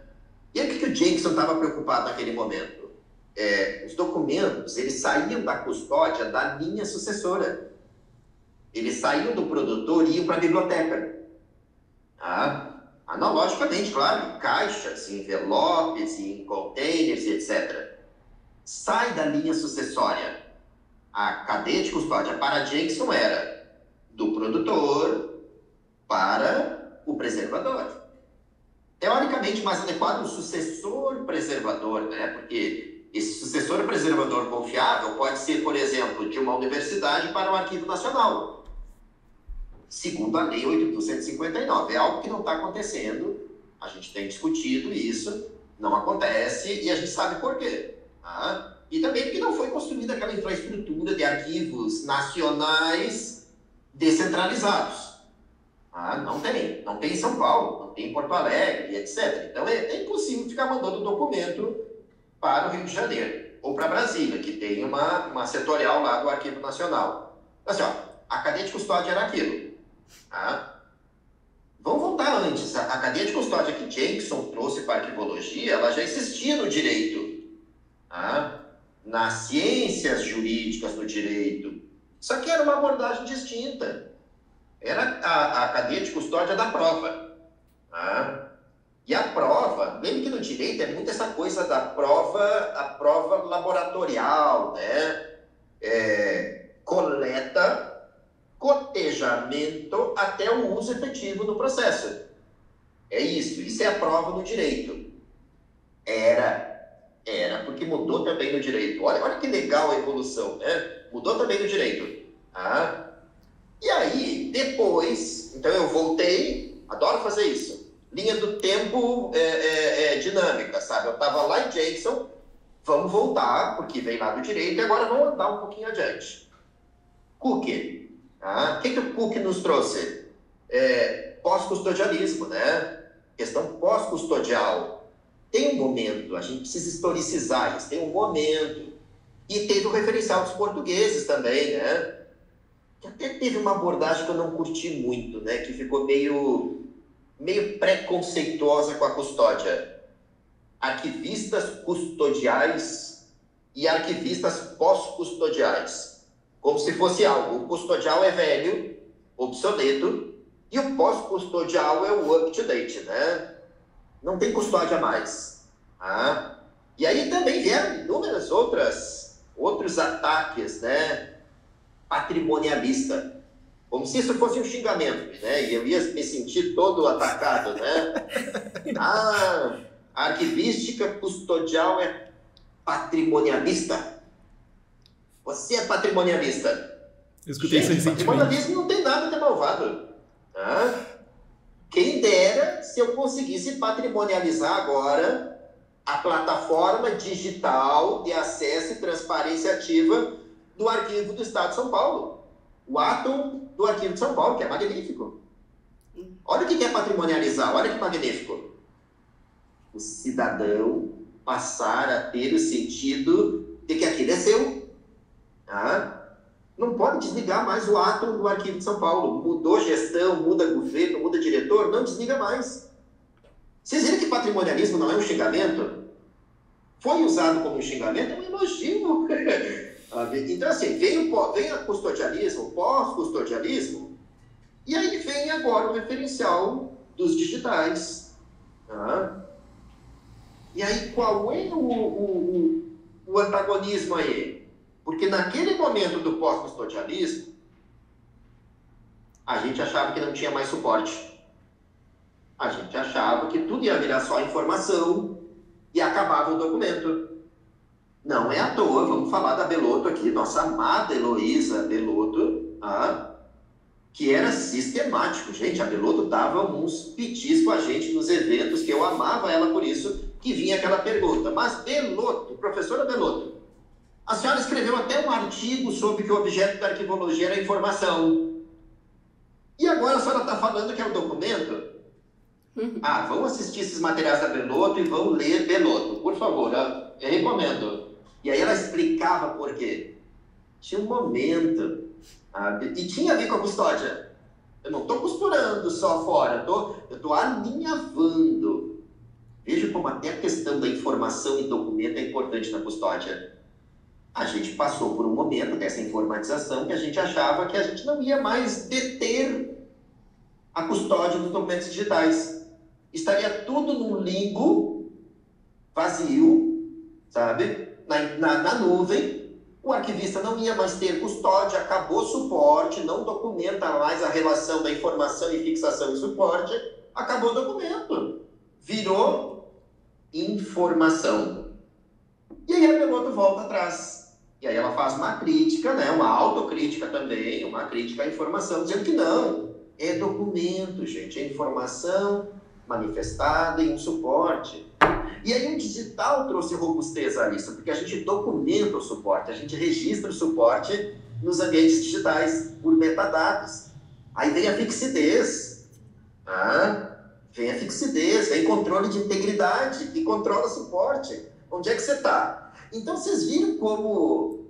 E aí o que o Jenkinson estava preocupado naquele momento? Os documentos, eles saíam da custódia da linha sucessora. eles saíam do produtor e iam para a biblioteca. Analogicamente, claro, em caixas, em envelopes, em containers, etc. Sai da linha sucessória. A cadeia de custódia para a Jackson era do produtor para o preservador. Teoricamente, mais adequado, o sucessor preservador, né? Porque esse sucessor preservador confiável pode ser, por exemplo, de uma universidade para o Arquivo Nacional, segundo a Lei 8.259. É algo que não está acontecendo, a gente tem discutido isso, não acontece e a gente sabe por quê. E também porque não foi construída aquela infraestrutura de arquivos nacionais descentralizados. Não tem em São Paulo, não tem em Porto Alegre, etc. Então é impossível ficar mandando documento para o Rio de Janeiro ou para Brasília, que tem uma setorial lá do Arquivo Nacional. Assim, a cadeia de custódia era aquilo. Vamos voltar antes. A cadeia de custódia que Jackson trouxe para a arquivologia, ela já existia no direito. Nas ciências jurídicas no direito. Só que era uma abordagem distinta. Era a cadeia de custódia da prova. E a prova, lembra que no direito é muito essa coisa da prova, a prova laboratorial, né? Coleta, cotejamento até o uso efetivo no processo. É isso é a prova no direito. Era, porque mudou também no direito. Olha que legal a evolução, né? Mudou também no direito. E aí, depois, então eu voltei, adoro fazer isso. Linha do tempo dinâmica, sabe? Eu estava lá em Jackson, vamos voltar, porque vem lá do direito, e agora vamos andar um pouquinho adiante. Cook. O que o Cook nos trouxe? Pós-custodialismo, né? Questão pós-custodial. Tem um momento, a gente precisa historicizar isso, tem um momento. E teve o referencial dos portugueses também, né? Que até teve uma abordagem que eu não curti muito, né? Que ficou meio preconceituosa com a custódia. Arquivistas custodiais e arquivistas pós-custodiais. Como se fosse algo. O custodial é velho, obsoleto, e o pós-custodial é o up-to-date, né? Não tem custódia mais. E aí também vieram inúmeras outros ataques, né? Patrimonialista. Como se isso fosse um xingamento, né? E eu ia me sentir todo atacado, né? A arquivística custodial é patrimonialista. Você é patrimonialista. Eu escutei isso recentemente. Patrimonialismo não tem nada de malvado. Quem dera se eu conseguisse patrimonializar agora a plataforma digital de acesso e transparência ativa do Arquivo do Estado de São Paulo. O Atom do Arquivo de São Paulo, que é magnífico. Olha o que é patrimonializar, olha que magnífico. O cidadão passar a ter o sentido de que aquilo é seu. Não pode desligar mais o Atom do Arquivo de São Paulo. Mudou gestão, muda governo, muda diretor, não desliga mais. Vocês viram que patrimonialismo não é um xingamento? Foi usado como um xingamento, é um elogio. Então, assim, vem o custodialismo, pós-custodialismo, e aí vem agora o referencial dos digitais. E aí, qual é o antagonismo aí? Porque naquele momento do pós-custodialismo, a gente achava que não tinha mais suporte. A gente achava que tudo ia virar só informação e acabava o documento. Não é à toa, vamos falar da Belotto aqui, nossa amada Heloísa Belotto, que era sistemático. Gente, a Belotto dava uns pitis com a gente nos eventos, que eu amava ela por isso, que vinha aquela pergunta. Mas Belotto, professora Belotto, a senhora escreveu até um artigo sobre que o objeto da arquivologia era informação. E agora a senhora está falando que é um documento? Vamos assistir esses materiais da Belotto e vão ler Belotto, por favor, eu recomendo. E aí ela explicava por quê. Tinha um momento, e tinha a ver com a custódia. Eu não estou costurando só fora, eu estou alinhavando. Veja como até a questão da informação e documento é importante na custódia. a gente passou por um momento dessa informatização que a gente achava que a gente não ia mais deter a custódia dos documentos digitais. Estaria tudo num limbo vazio, sabe? Na nuvem. O arquivista não ia mais ter custódia, acabou o suporte, não documenta mais a relação da informação e fixação e suporte, acabou o documento. Virou informação. E aí a Peloto volta atrás. E aí ela faz uma crítica, né? Uma autocrítica também, uma crítica à informação, dizendo que não, é documento, gente, é informação manifestada em um suporte. E aí o digital trouxe robustez a isso, porque a gente documenta o suporte, a gente registra o suporte nos ambientes digitais, por metadados. Aí vem a fixidez, vem a fixidez, vem controle de integridade, que controla suporte. Onde é que você está? Então vocês viram como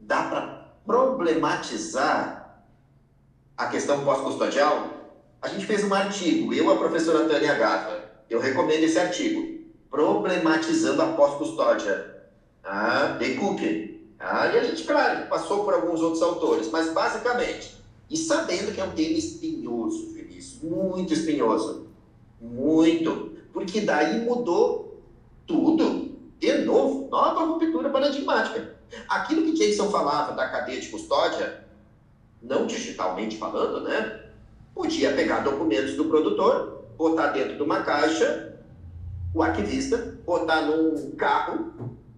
dá para problematizar a questão pós-custodial? A gente fez um artigo, eu e a professora Tânia Gava, eu recomendo esse artigo, Problematizando a Pós-Custódia, de Cooke. E a gente, claro, passou por alguns outros autores, mas basicamente, e sabendo que é um tema espinhoso, Vinícius, muito espinhoso, muito, porque daí mudou tudo, de novo, nova ruptura paradigmática. Aquilo que Jason falava da cadeia de custódia, não digitalmente falando, né? Podia pegar documentos do produtor, botar dentro de uma caixa, o arquivista, botar num carro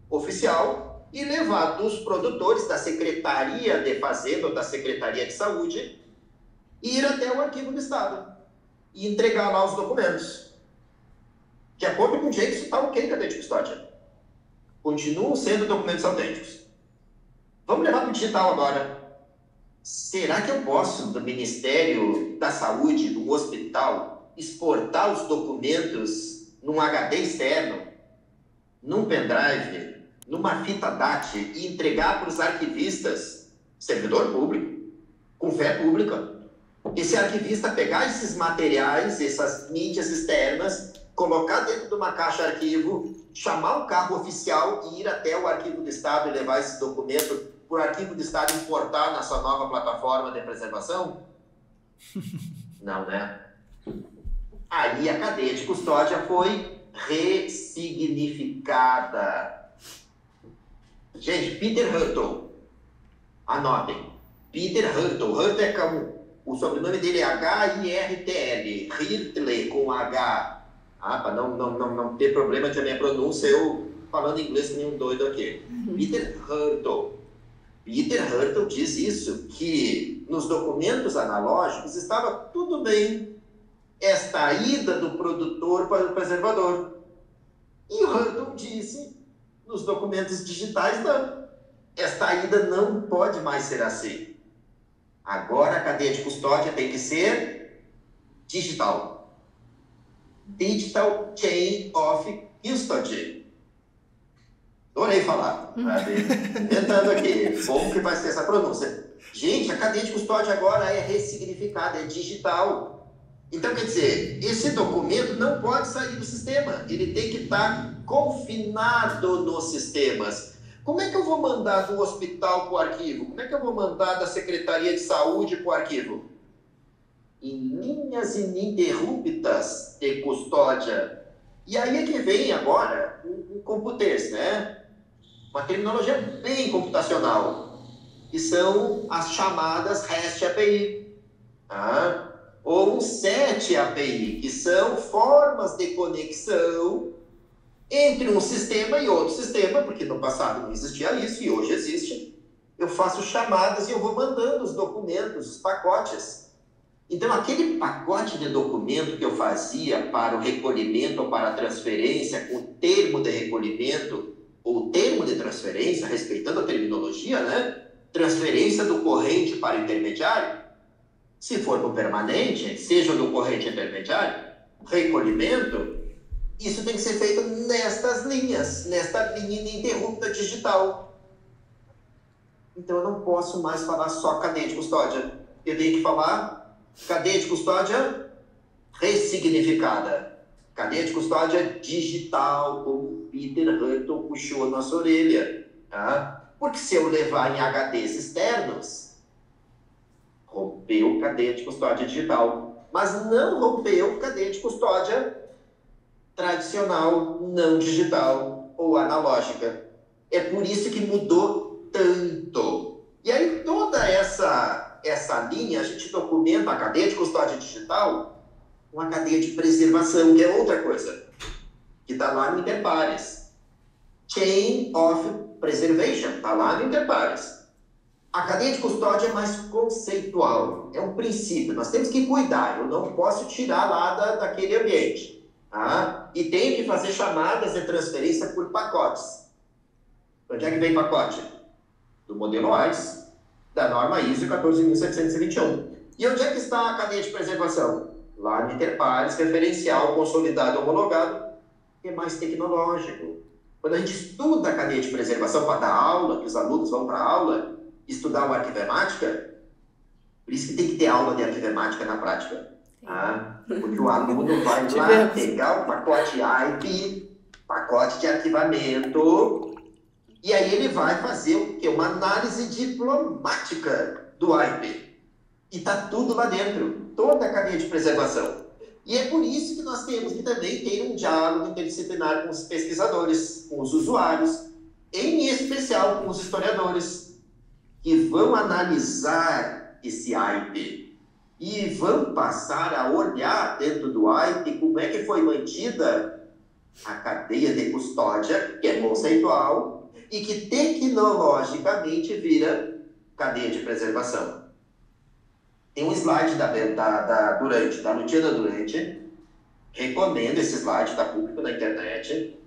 oficial e levar dos produtores da Secretaria de Fazenda ou da Secretaria de Saúde e ir até o Arquivo do Estado e entregar lá os documentos. De acordo com o Jason, está ok cadeia de custódia. Continuam sendo documentos autênticos. Vamos levar para o digital agora. Será que eu posso, do Ministério da Saúde, do hospital, exportar os documentos num HD externo, num pendrive, numa fita DAT e entregar para os arquivistas, servidor público, com fé pública? Esse arquivista pegar esses materiais, essas mídias externas, colocar dentro de uma caixa arquivo, chamar um carro oficial e ir até o Arquivo do Estado e levar esse documento para o Arquivo do Estado exportar na sua nova plataforma de preservação? Não, né? Aí a cadeia de custódia foi ressignificada. Gente, Peter Hurtle, anotem, Peter Hurtle, Hurtle é como, o sobrenome dele é H-I-R-T-L, Hirtle com H, para não ter problema de a minha pronúncia, eu falando inglês que nem um doido aqui. Peter Hurtle. Peter Hurtle diz isso, que nos documentos analógicos estava tudo bem esta ida do produtor para o preservador. E o Hurtle disse, nos documentos digitais, não. Esta ida não pode mais ser assim. Agora a cadeia de custódia tem que ser digital. Digital Chain of Custody. Adorei falar. Inventando aqui. Como que vai ser essa pronúncia? Gente, a cadeia de custódia agora é ressignificada, é digital. Então, quer dizer, esse documento não pode sair do sistema. Ele tem que estar confinado nos sistemas. Como é que eu vou mandar do hospital para o arquivo? Como é que eu vou mandar da Secretaria de Saúde para o arquivo? Em linhas ininterruptas de custódia. E aí é que vem agora o computers, né? Uma terminologia bem computacional, que são as chamadas REST API. Ou um SET API, que são formas de conexão entre um sistema e outro sistema, porque no passado não existia isso e hoje existe. Eu faço chamadas e eu vou mandando os documentos, os pacotes. Então, aquele pacote de documento que eu fazia para o recolhimento ou para a transferência, o termo de recolhimento ou termo de transferência, respeitando a terminologia, né? Transferência do corrente para o intermediário. Se for no permanente, seja no corrente intermediário, recolhimento, isso tem que ser feito nestas linhas, nesta linha ininterrupta digital. Então eu não posso mais falar só cadeia de custódia. Eu tenho que falar cadeia de custódia ressignificada. Cadeia de custódia digital, como Peter Hurtle puxou a nossa orelha. Porque se eu levar em HDs externos, rompeu cadeia de custódia digital. Mas não rompeu cadeia de custódia tradicional, não digital ou analógica. É por isso que mudou tanto. E aí toda essa linha, a gente documenta a cadeia de custódia digital com a cadeia de preservação, que é outra coisa, que está lá no Interpares. Chain of Preservation, está lá no Interpares. A cadeia de custódia é mais conceitual, é um princípio, nós temos que cuidar, eu não posso tirar lá daquele ambiente. Tá? E tenho que fazer chamadas de transferência por pacotes. Onde é que vem pacote? Do modelo AIS, da norma ISO 14721. E onde é que está a cadeia de preservação? Lá no Interpares, referencial, consolidado, homologado, que é mais tecnológico. Quando a gente estuda a cadeia de preservação para dar aula, que os alunos vão para a aula, estudar o arquivemática, por isso que tem que ter aula de arquivemática na prática. Porque o aluno vai lá pegar o pacote IP, pacote de arquivamento, e aí ele vai fazer o quê? Uma análise diplomática do IP. E está tudo lá dentro, toda a cadeia de preservação. E é por isso que nós temos que também ter um diálogo interdisciplinar com os pesquisadores, com os usuários, em especial com os historiadores, que vão analisar esse IP e vão passar a olhar dentro do IP como é que foi mantida a cadeia de custódia, que é conceitual, e que tecnologicamente vira cadeia de preservação. Tem um slide da Luciana Durante, recomendo esse slide, está público na internet,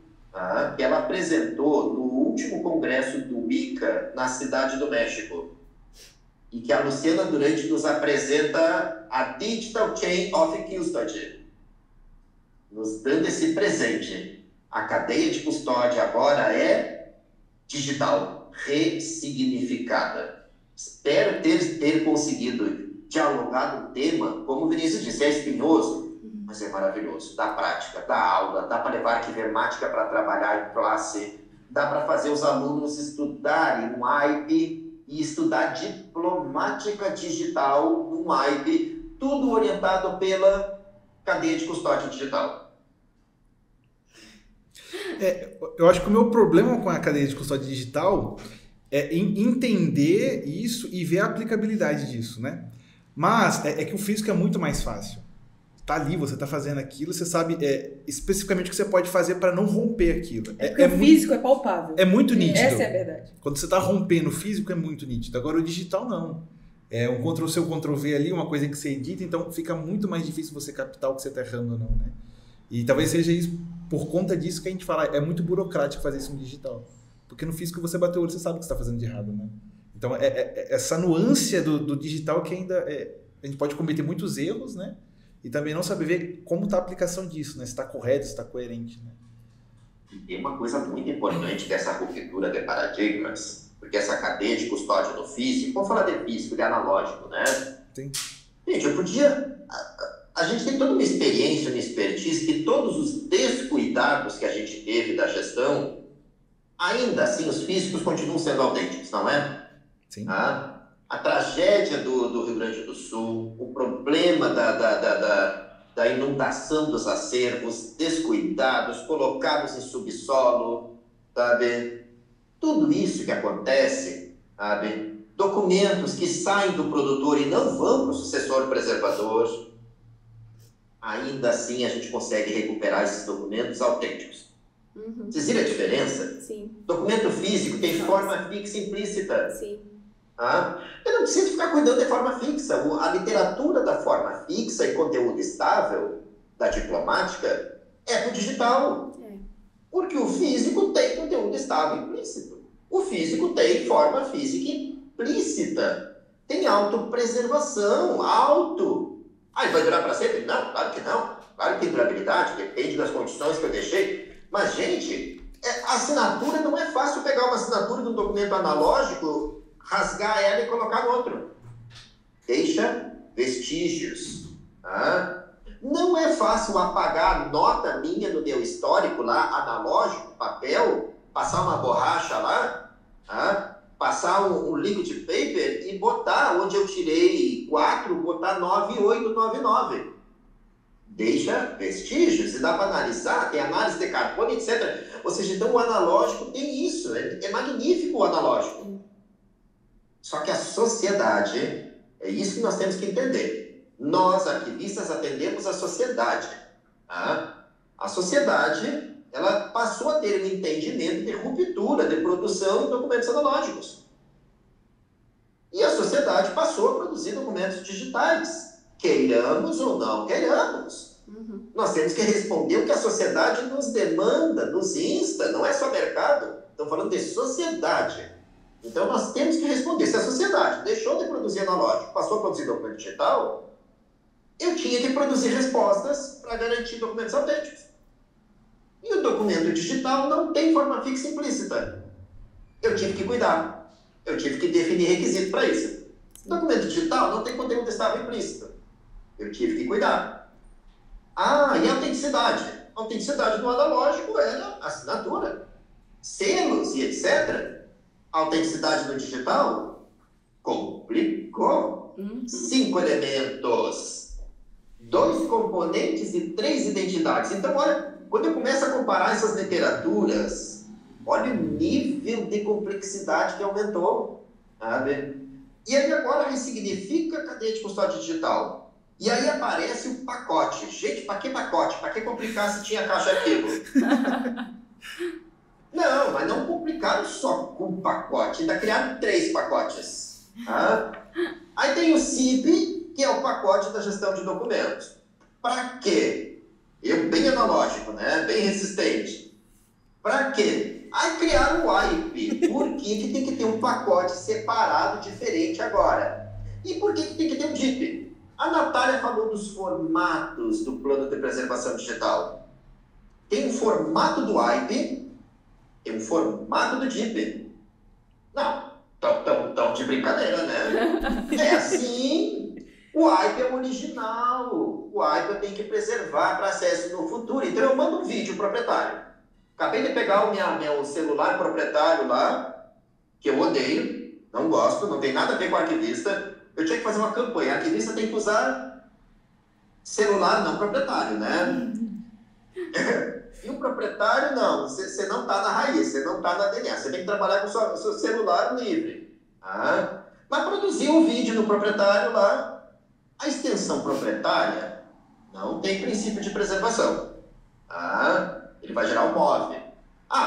que ela apresentou no último congresso do ICA na Cidade do México, e que a Luciana Durante nos apresenta a Digital Chain of Custody, nos dando esse presente. A cadeia de custódia agora é digital, ressignificada. Espero ter conseguido dialogar no tema, como o Vinícius disse, é espinhoso, mas é maravilhoso. Dá prática, dá aula, dá para levar arquivemática para trabalhar em classe, dá para fazer os alunos estudarem um IP e estudar diplomática digital num IP, tudo orientado pela cadeia de custódia digital. Eu acho que o meu problema com a cadeia de custódia digital é entender isso e ver a aplicabilidade disso, né? Mas é que o físico é muito mais fácil. Tá ali, você tá fazendo aquilo, você sabe especificamente o que você pode fazer para não romper aquilo. O físico é palpável. É muito nítido. Essa é a verdade. Quando você tá rompendo o físico, é muito nítido. Agora, o digital, não. É um Ctrl-C, Ctrl-V ali, uma coisa que você edita, então fica muito mais difícil você captar o que você tá errando ou não, né? E talvez seja isso, por conta disso que a gente fala, é muito burocrático fazer isso no digital. Porque no físico você bateu o olho, você sabe o que você tá fazendo de errado, né? Então, essa nuance do digital que ainda a gente pode cometer muitos erros, né? E também não saber ver como está a aplicação disso, né? Se está correto, se está coerente, né? E tem uma coisa muito importante dessa ruptura de paradigmas, porque essa cadeia de custódia do físico, vamos falar de físico, de analógico, né? Sim. Gente, a gente tem toda uma experiência, uma expertise, que todos os descuidados que a gente teve da gestão, ainda assim, os físicos continuam sendo autênticos, não é? Sim. A tragédia do Rio Grande do Sul, o problema da inundação dos acervos, descuidados, colocados em subsolo, sabe? Tudo isso que acontece, sabe? Documentos que saem do produtor e não vão para o sucessor preservador, ainda assim a gente consegue recuperar esses documentos autênticos. Uhum. Vocês viram a diferença? Sim. Documento físico tem forma fixa implícita. Sim. Eu não preciso ficar cuidando de forma fixa. A literatura da forma fixa e conteúdo estável da diplomática é para o digital. Porque o físico tem conteúdo estável implícito. O físico tem forma física implícita. Tem autopreservação, Aí vai durar para sempre? Não, claro que não. Claro que tem durabilidade, depende das condições que eu deixei. Mas, gente, a assinatura não é fácil pegar uma assinatura de um documento analógico, rasgar ela e colocar no outro. Deixa vestígios. Não é fácil apagar nota minha no meu histórico lá, analógico, papel, passar uma borracha lá, passar um liquid paper e botar onde eu tirei 4, botar 9899. Deixa vestígios, e dá para analisar, tem análise de carbono, etc. Ou seja, então o analógico tem isso, é magnífico o analógico. Só que a sociedade, é isso que nós temos que entender. Nós, arquivistas, atendemos a sociedade. Tá? A sociedade, ela passou a ter um entendimento de ruptura de produção de documentos analógicos. E a sociedade passou a produzir documentos digitais. Queiramos ou não queiramos. Nós temos que responder o que a sociedade nos demanda, nos insta, não é só mercado. Estamos falando de sociedade. Então nós temos que responder. Se a sociedade deixou de produzir analógico, passou a produzir documento digital, eu tinha que produzir respostas para garantir documentos autênticos. E o documento digital não tem forma fixa implícita. Eu tive que cuidar. Eu tive que definir requisito para isso. Documento digital não tem conteúdo estável implícito. Eu tive que cuidar. E a autenticidade? A autenticidade do analógico era assinatura, selos e etc. A autenticidade do digital complicou. 5 elementos, 2 componentes e 3 identidades. Então, olha, quando eu começo a comparar essas literaturas, olha o nível de complexidade que aumentou. Sabe? E aí agora ressignifica a cadeia de custódia digital. E aí aparece o pacote. Gente, para que pacote? Para que complicar se tinha caixa de arquivo? Não, mas não complicaram só com o pacote. Ainda criaram 3 pacotes. Aí tem o CIP, que é o pacote da gestão de documentos. Para quê? Bem analógico, né? Bem resistente. Para quê? Aí criaram o WIPE. Por que tem que ter um pacote separado, diferente agora? E por que tem que ter um DIP? A Natália falou dos formatos do plano de preservação digital. Tem um formato do WIPE, tem um formato do DIP. Não, tão de brincadeira, né? É assim, o WIPE é o original. O WIPE eu tenho que preservar para acesso no futuro. Então eu mando um vídeo proprietário. Acabei de pegar o meu celular proprietário lá, que eu odeio, não gosto, não tem nada a ver com arquivista. Eu tinha que fazer uma campanha. A arquivista tem que usar celular não proprietário, né? E o proprietário, não. Você não está na raiz, você não está na DNA. Você tem que trabalhar com o seu celular livre. Mas produzir um vídeo no proprietário lá, a extensão proprietária não tem princípio de preservação. Ele vai gerar um MOV.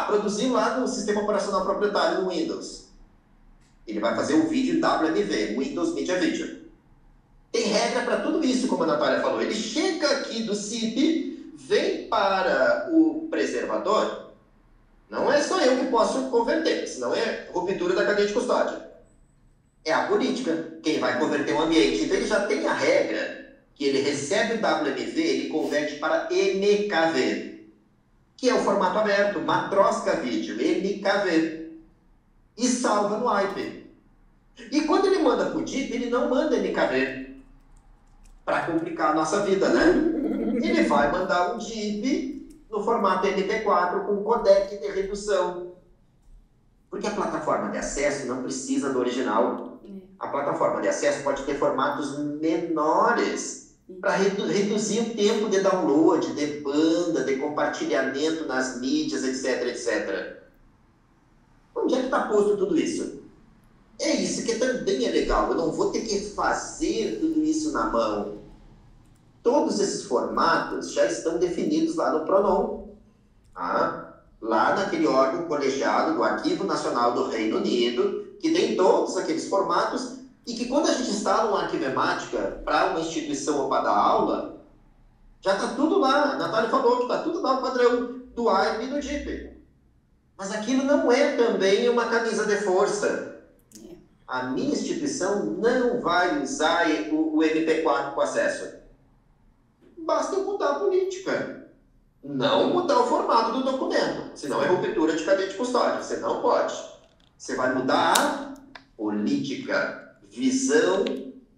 Produzir lá no sistema operacional proprietário no Windows. Ele vai fazer um vídeo em WMV, Windows Media Video. Tem regra para tudo isso, como a Natália falou. Ele chega aqui do CIP, vem para o preservador. Não é só eu que posso converter, senão é ruptura da cadeia de custódia. É a política, quem vai converter o ambiente. Então ele já tem a regra que ele recebe o WMV, ele converte para MKV, que é o formato aberto, Matroska Video, MKV. E salva no WIPE. E quando ele manda para o DIP, ele não manda MKV. Para complicar a nossa vida, né? Ele vai mandar um DIP no formato MP4 com codec de redução. Porque a plataforma de acesso não precisa do original. A plataforma de acesso pode ter formatos menores para reduzir o tempo de download, de banda, de compartilhamento nas mídias, etc, etc. Onde é que está posto tudo isso? É isso que também é legal. Eu não vou ter que fazer tudo isso na mão. Todos esses formatos já estão definidos lá no PRONOM. Lá naquele órgão colegiado do Arquivo Nacional do Reino Unido, que tem todos aqueles formatos e que quando a gente instala uma arquivemática para uma instituição ou para dar aula, já está tudo lá. A Natália falou que está tudo lá o padrão do WIPE e do DIP. Mas aquilo não é também uma camisa de força. A minha instituição não vai usar o MP4 com acesso. Basta eu mudar a política. Não mudar o formato do documento. Senão é ruptura de cadeia de custódia. Você não pode. Você vai mudar a política, visão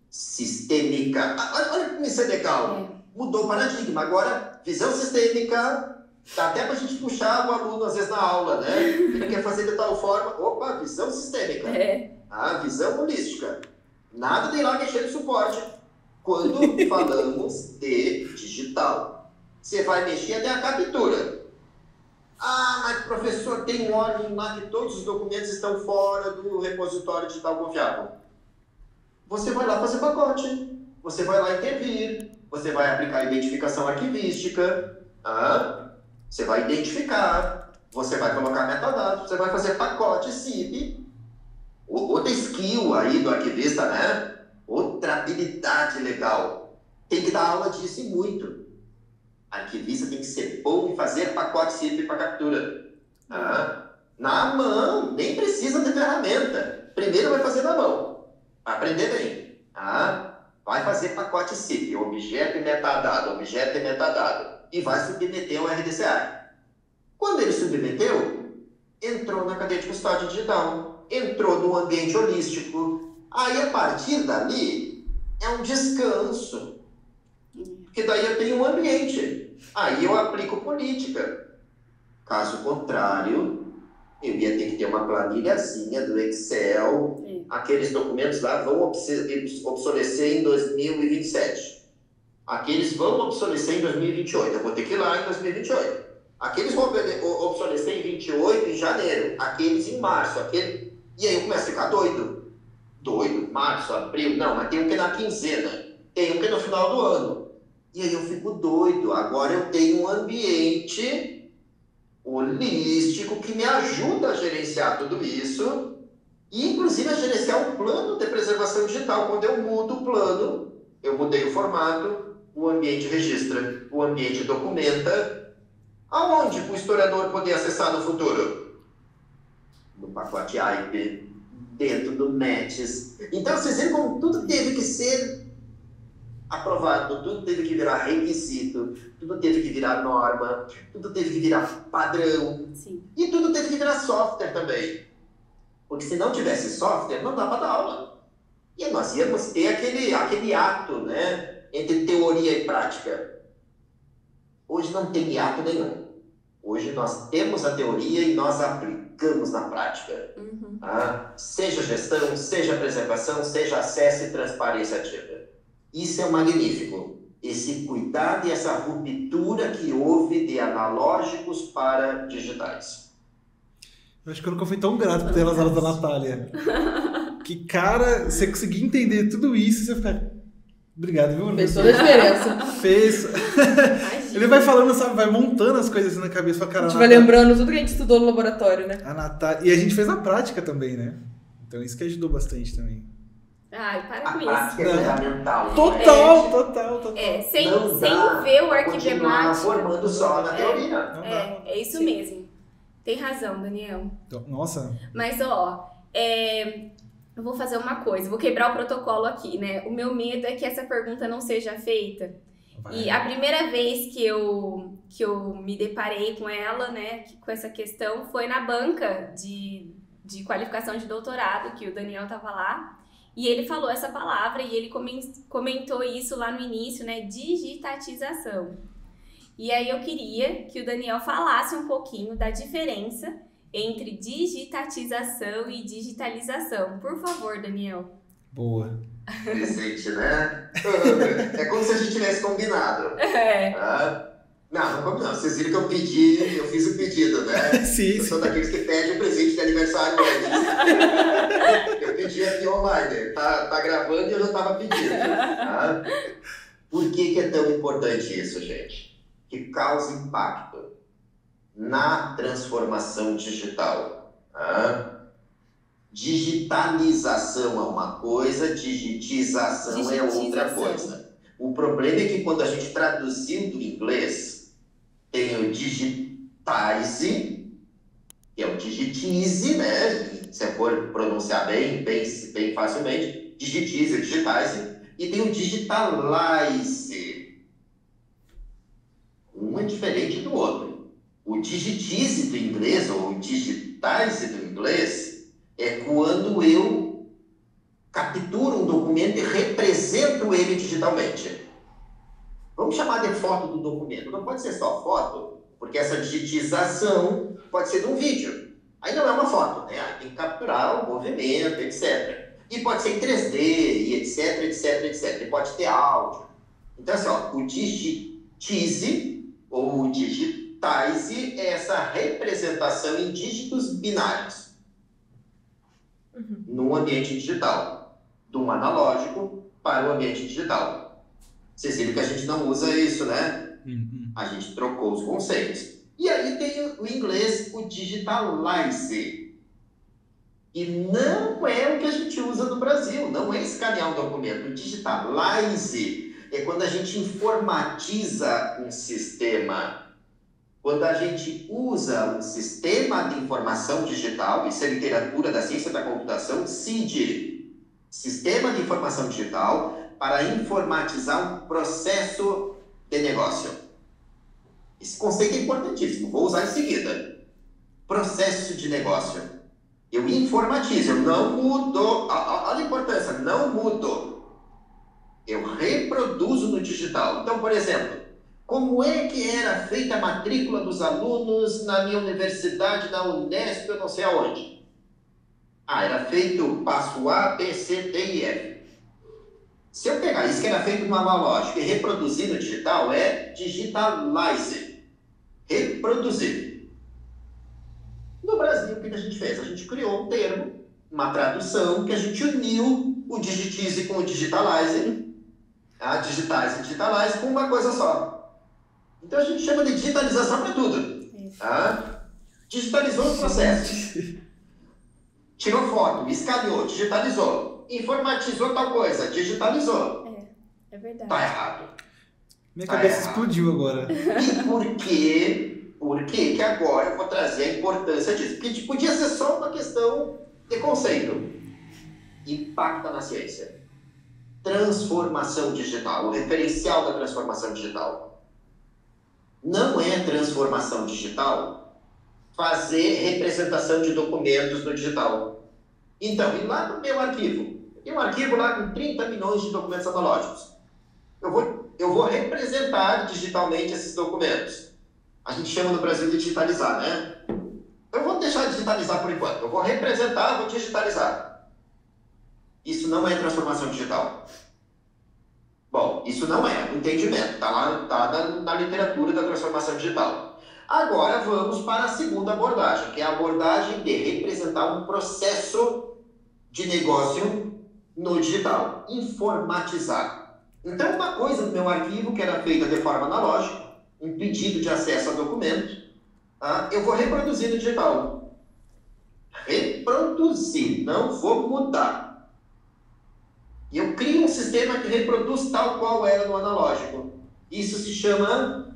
sistêmica. Olha como isso é legal. Mudou o paradigma. Agora, visão sistêmica, Dá até pra gente puxar o aluno, às vezes, na aula, né? Ele quer fazer de tal forma. Opa, visão sistêmica. Visão holística. Nada de ir lá mexer no suporte. Quando falamos de digital, você vai mexer até a captura. Mas professor, tem um órgão lá que todos os documentos estão fora do repositório digital confiável. Você vai lá fazer pacote. Você vai lá intervir. Você vai aplicar identificação arquivística. Você vai identificar. Você vai colocar metadados. Você vai fazer pacote CIP. Outra skill aí do arquivista, né? Outra habilidade legal. Tem que dar aula disso e muito. Arquivista tem que ser bom em fazer pacote CIP para captura. Na mão, nem precisa de ferramenta. Primeiro vai fazer na mão. Para aprender bem. Vai fazer pacote CIP, objeto e metadado, objeto e metadado. E vai submeter ao RDCA. Quando ele submeteu, entrou na cadeia de custódia digital. Entrou no ambiente holístico. Aí, a partir dali, é um descanso. Porque daí eu tenho um ambiente. Aí eu aplico política. Caso contrário, eu ia ter que ter uma planilhazinha do Excel. Aqueles documentos lá vão obsolecer em 2027. Aqueles vão obsolecer em 2028. Eu vou ter que ir lá em 2028. Aqueles vão obsolecer em 28, em janeiro. Aqueles em março. E aí eu começo a ficar doido. Março, abril. Não, mas tem um que é na quinzena. Tem um que é no final do ano. E aí eu fico doido. Agora eu tenho um ambiente holístico que me ajuda a gerenciar tudo isso. E, inclusive, a gerenciar um plano de preservação digital. Quando eu mudo o plano, eu mudei o formato, o ambiente registra, o ambiente documenta. Aonde o historiador poder acessar no futuro? No pacote AIP, dentro do METS. Então, vocês viram como tudo teve que ser aprovado, tudo teve que virar requisito, tudo teve que virar norma, tudo teve que virar padrão. Sim. E tudo teve que virar software também. Porque se não tivesse software, não dá para dar aula. E nós íamos ter aquele ato, né, entre teoria e prática. Hoje não tem ato nenhum. Hoje nós temos a teoria e nós aplicamos na prática. Seja gestão, seja preservação, seja acesso e transparência ativa. Isso é magnífico. Esse cuidado e essa ruptura que houve de analógicos para digitais. Eu acho que eu nunca fui tão grato por ter as aulas da Natália. Que, cara, você conseguir entender tudo isso, você fica... Obrigado, viu? Fez toda a diferença. Fez. Ele vai falando, sabe? Vai montando as coisas assim na cabeça. Fala, cara, a gente vai lembrando tudo que a gente estudou no laboratório, né? A Natália... E a gente fez na prática também, né? Então isso que ajudou bastante também. Ai, para A com prática isso. é fundamental. Total. Sem ver o arquivemático. Formando só na teoria. É isso Sim. mesmo. Tem razão, Daniel. Nossa. Mas, eu vou fazer uma coisa. Vou quebrar o protocolo aqui, né? O meu medo é que essa pergunta não seja feita. Vai. E a primeira vez que eu me deparei com ela, né? Com essa questão, foi na banca de qualificação de doutorado, que o Daniel tava lá. E ele falou essa palavra e ele comentou isso lá no início, né? Digitatização. E aí eu queria que o Daniel falasse um pouquinho da diferença entre digitatização e digitalização. Por favor, Daniel. Boa. Presente, né? É como se a gente tivesse combinado. Não combinamos. Vocês viram que eu fiz o pedido, né? Sim. Eu sou daqueles que pedem um presente de aniversário antes. Eu pedi aqui online. Tá gravando e eu já tava pedindo. Por que é tão importante isso, gente? Que causa impacto na transformação digital. Digitalização é uma coisa, digitização é outra coisa. O problema é que quando a gente traduziu do inglês, tem o digitize, que é o digitize, né? Se for pronunciar bem facilmente, digitize, digitize, e tem o digitalize. Um é diferente do outro. O digitize do inglês, ou o digitize do inglês, é quando eu capturo um documento e represento ele digitalmente. Vamos chamar de foto do documento. Não pode ser só foto. porque essa digitização pode ser de um vídeo. Aí não é uma foto, né? Aí tem que capturar o movimento, etc. E pode ser em 3D, e etc, etc, etc. E pode ter áudio. Então, assim, ó, o digitize ou o digitize é essa representação em dígitos binários no ambiente digital, do analógico para o ambiente digital. Vocês viram que a gente não usa isso, né? A gente trocou os conceitos. E aí tem o inglês, o digitalize. E não é o que a gente usa no Brasil, não é escanear um documento. O digitalize é quando a gente informatiza um sistema. Quando a gente usa um sistema de informação digital, isso é literatura da ciência da computação, CID, Sistema de Informação Digital, para informatizar um processo de negócio. Esse conceito é importantíssimo, vou usar em seguida. Processo de negócio. Eu informatizo, eu não mudo, olha a importância, não mudo. Eu reproduzo no digital. Então, por exemplo, como é que era feita a matrícula dos alunos na minha universidade, na Unesp, eu não sei aonde? Era feito passo A, B, C, D e F. Se eu pegar isso que era feito no analógico e reproduzir no digital, é digitalize. Reproduzir. No Brasil, o que a gente fez? A gente criou um termo, uma tradução, que a gente uniu o digitize com o digitalize, digitize e digitalize com uma coisa só. Então a gente chama de digitalização para tudo. Digitalizou o processo. Tirou foto, escaneou, digitalizou. Informatizou tal coisa, digitalizou. É verdade. Tá errado. Minha cabeça explodiu agora. E por quê? Por que que agora eu vou trazer a importância disso? Porque podia ser só uma questão de conceito. Impacta na ciência. Transformação digital, o referencial da transformação digital. Não é transformação digital fazer representação de documentos no digital. Então, e lá no meu arquivo? Tem um arquivo lá com 30 milhões de documentos analógicos. Eu vou representar digitalmente esses documentos. A gente chama no Brasil de digitalizar, né? Eu vou deixar de digitalizar por enquanto. Eu vou representar, vou digitalizar. Isso não é transformação digital. Bom, isso não é um entendimento. Está lá na literatura da transformação digital. Agora vamos para a segunda abordagem, que é a abordagem de representar um processo de negócio no digital. Informatizar. Então, uma coisa no meu arquivo que era feita de forma analógica, um pedido de acesso a documento, eu vou reproduzir no digital. Reproduzir, não vou mudar. E eu crio um sistema que reproduz tal qual era no analógico. Isso se chama,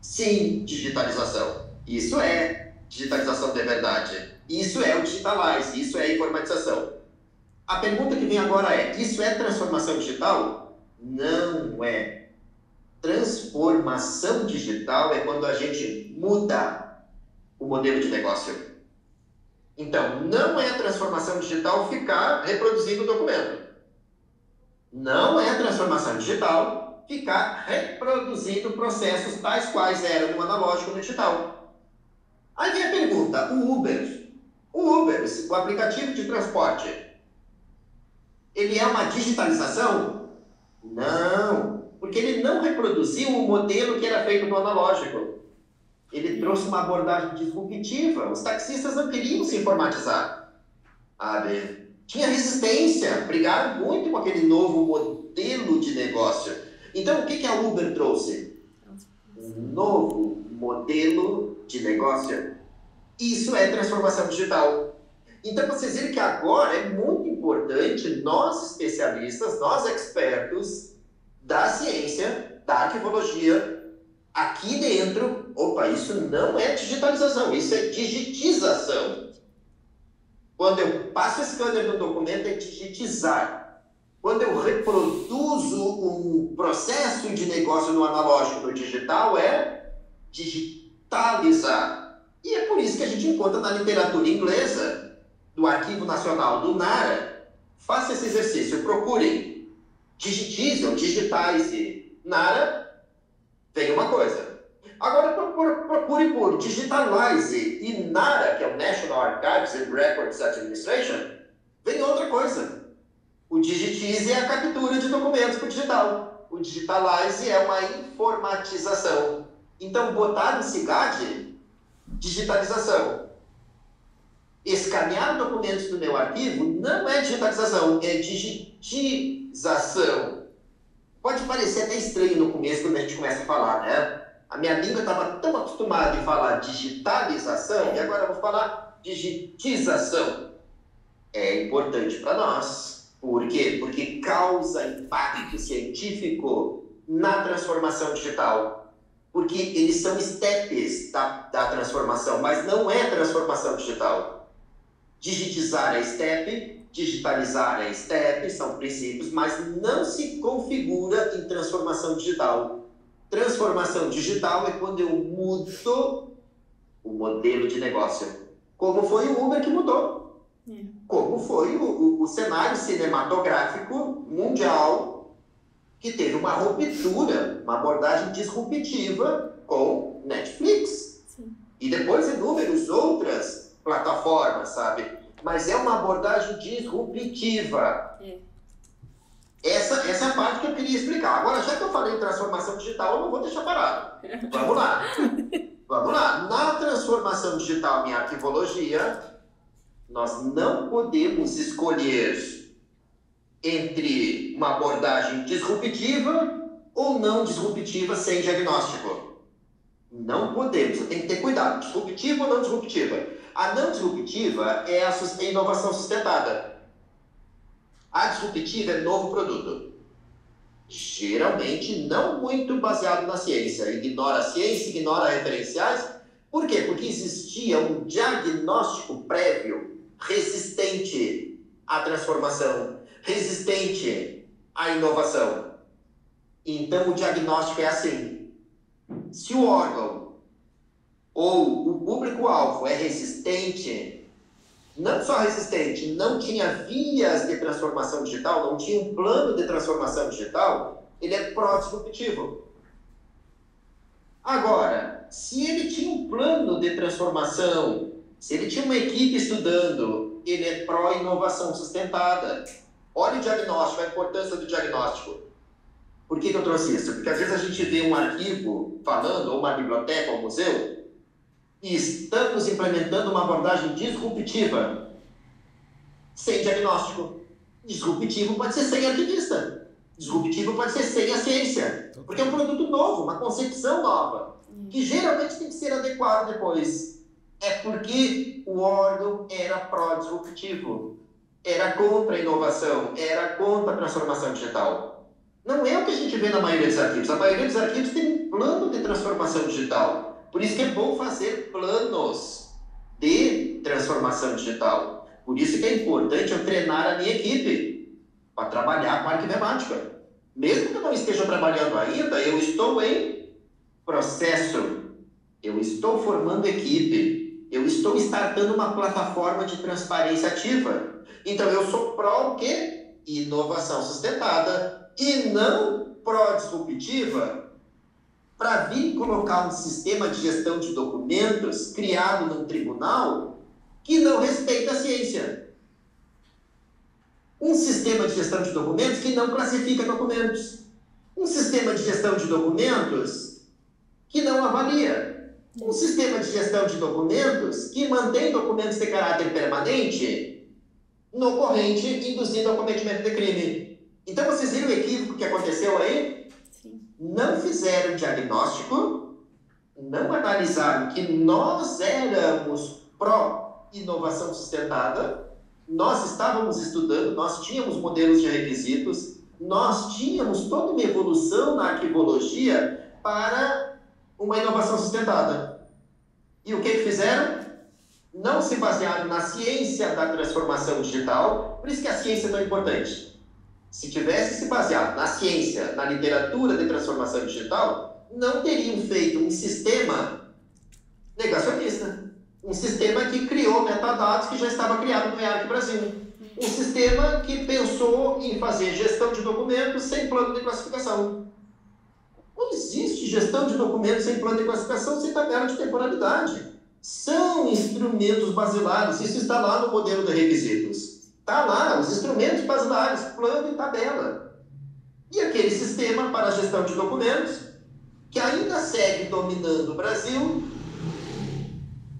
sim, digitalização. Isso é digitalização de verdade. Isso é o digitalize, isso é a informatização. A pergunta que vem agora é, isso é transformação digital? Não é. Transformação digital é quando a gente muda o modelo de negócio. Então, não é transformação digital ficar reproduzindo o documento. Não é transformação digital ficar reproduzindo processos tais quais eram no analógico no digital. Aí vem a pergunta, o Uber, o aplicativo de transporte, ele é uma digitalização? Não, porque ele não reproduziu o modelo que era feito no analógico. Ele trouxe uma abordagem disruptiva. Os taxistas não queriam se informatizar. Tinha resistência, brigaram muito com aquele novo modelo de negócio. Então, o que a Uber trouxe? Um novo modelo de negócio. Isso é transformação digital. Então, vocês viram que agora é muito importante nós especialistas, nós expertos da ciência, da arquivologia, aqui dentro, isso não é digitalização, isso é digitização. Quando eu passo o scanner no documento, é digitizar. Quando eu reproduzo um processo de negócio no analógico, no digital, é digitalizar. E é por isso que a gente encontra na literatura inglesa, do Arquivo Nacional do NARA, faça esse exercício, procurem, digitize ou digitize NARA, vem uma coisa. Agora procure por Digitalize e NARA, que é o National Archives and Records Administration, vem outra coisa. O Digitize é a captura de documentos para o digital. O Digitalize é uma informatização. Então, botar no CIGAD, digitalização. Escanear documentos do meu arquivo não é digitalização, é digitização. Pode parecer até estranho no começo, quando a gente começa a falar, né? A minha língua estava tão acostumada em falar digitalização, e agora eu vou falar digitização. É importante para nós. Por quê? Porque causa impacto científico na transformação digital. Porque eles são steps da transformação, mas não é transformação digital. Digitizar é step, digitalizar é step, são princípios, mas não se configura em transformação digital. Transformação digital é quando eu mudo o modelo de negócio. Como foi o Uber que mudou. Como foi o cenário cinematográfico mundial que teve uma ruptura, uma abordagem disruptiva com Netflix. Sim. E depois inúmeras outras plataformas, sabe? Mas é uma abordagem disruptiva. Essa é a parte que eu queria explicar. Agora, já que eu falei em transformação digital, eu não vou deixar parado. Vamos lá. Vamos lá. Na transformação digital em arquivologia, nós não podemos escolher entre uma abordagem disruptiva ou não disruptiva sem diagnóstico. Não podemos, eu tenho que ter cuidado. Disruptiva ou não disruptiva? A não disruptiva é a inovação sustentada. A disruptiva é novo produto. Geralmente não muito baseado na ciência. Ignora a ciência, ignora referenciais. Por quê? Porque existia um diagnóstico prévio resistente à transformação, resistente à inovação. Então o diagnóstico é assim. Se o órgão ou o público-alvo é resistente, não só resistente, não tinha vias de transformação digital, não tinha um plano de transformação digital, ele é pró-disruptivo. Agora, se ele tinha um plano de transformação, se ele tinha uma equipe estudando, ele é pró-inovação sustentada. Olha o diagnóstico, a importância do diagnóstico. Por que eu trouxe isso? Porque às vezes a gente vê um arquivo falando, ou uma biblioteca, ou um museu, e estamos implementando uma abordagem disruptiva, sem diagnóstico. Disruptivo pode ser sem arquivista. Disruptivo pode ser sem a ciência. Porque é um produto novo, uma concepção nova, que geralmente tem que ser adequado depois. É porque o órgão era pró-disruptivo, era contra a inovação, era contra a transformação digital. Não é o que a gente vê na maioria dos arquivos. A maioria dos arquivos tem um plano de transformação digital. Por isso que é bom fazer planos de transformação digital. Por isso que é importante eu treinar a minha equipe para trabalhar com arquivemática. Mesmo que eu não esteja trabalhando ainda, eu estou em processo. Eu estou formando equipe. Eu estou startando uma plataforma de transparência ativa. Então eu sou pró o quê? Inovação sustentada e não pró-disruptiva para vir colocar um sistema de gestão de documentos criado num tribunal que não respeita a ciência. Um sistema de gestão de documentos que não classifica documentos. Um sistema de gestão de documentos que não avalia. Um sistema de gestão de documentos que mantém documentos de caráter permanente no corrente, induzindo ao cometimento de crime. Então, vocês viram o equívoco que aconteceu aí? Sim. Não fizeram diagnóstico, não analisaram que nós éramos pró-inovação sustentada, nós estávamos estudando, nós tínhamos modelos de requisitos, nós tínhamos toda uma evolução na arquivologia para uma inovação sustentada. E o que fizeram? Não se basearam na ciência da transformação digital, por isso que a ciência é tão importante. Se tivesse se baseado na ciência, na literatura de transformação digital, não teriam feito um sistema negacionista. Um sistema que criou metadados que já estava criado no EARC Brasil. Um sistema que pensou em fazer gestão de documentos sem plano de classificação. Não existe gestão de documentos sem plano de classificação, sem tabela de temporalidade. São instrumentos basilares, isso está lá no modelo de requisitos. Está lá, os instrumentos basilares, plano e tabela. E aquele sistema para a gestão de documentos, que ainda segue dominando o Brasil,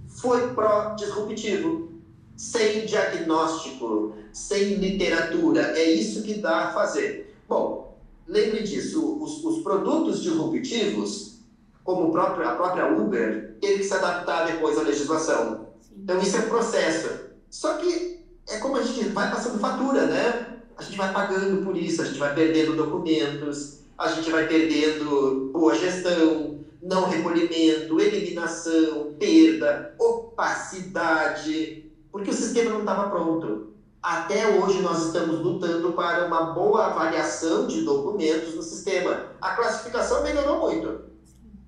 foi pró-disruptivo, sem diagnóstico, sem literatura. É isso que dá a fazer. Bom, lembre disso, os produtos disruptivos, como a própria Uber, teve que se adaptar depois à legislação. Então isso é um processo. Só que é como a gente vai passando fatura, né? A gente vai pagando por isso, a gente vai perdendo documentos, a gente vai perdendo boa gestão, não recolhimento, eliminação, perda, opacidade, porque o sistema não estava pronto. Até hoje nós estamos lutando para uma boa avaliação de documentos no sistema. A classificação melhorou muito.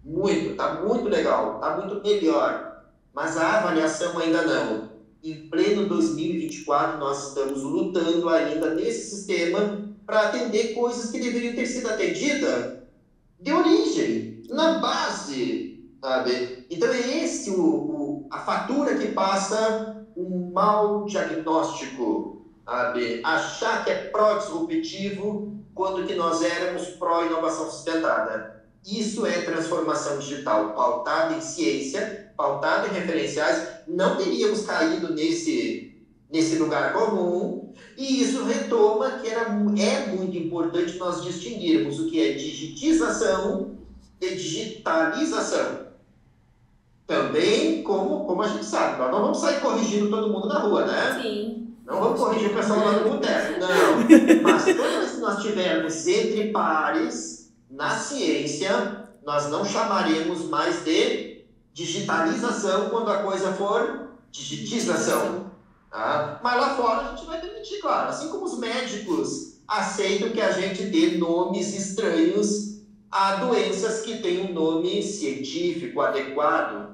Muito, está muito legal, está muito melhor. Mas a avaliação ainda não. Em pleno 2024 nós estamos lutando ainda nesse sistema para atender coisas que deveriam ter sido atendidas de origem, na base, sabe? Então é esse a fatura que passa um mau diagnóstico, sabe? Achar que é pró-disruptivo quando que nós éramos pró-inovação sustentada. Isso é transformação digital pautada em ciência, pautada em referenciais. Não teríamos caído nesse lugar comum, e isso retoma que é muito importante nós distinguirmos o que é digitização e digitalização. Também, como a gente sabe, nós não vamos sair corrigindo todo mundo na rua, né? Sim. Não vamos corrigir o pessoal lá no boteco, não. Mas toda vez que nós tivermos entre pares, na ciência, nós não chamaremos mais de digitalização quando a coisa for digitização. Tá? Mas lá fora a gente vai permitir, claro. Assim como os médicos aceitam que a gente dê nomes estranhos a doenças que têm um nome científico adequado.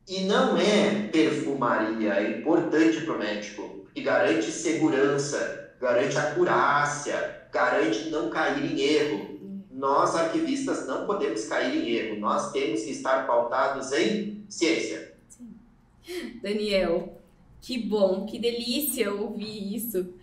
E não é perfumaria, é importante para o médico, que garante segurança, garante acurácia, garante não cair em erro. Nós, arquivistas, não podemos cair em erro. Nós temos que estar pautados em ciência. Sim. Daniel, que bom, que delícia ouvir isso.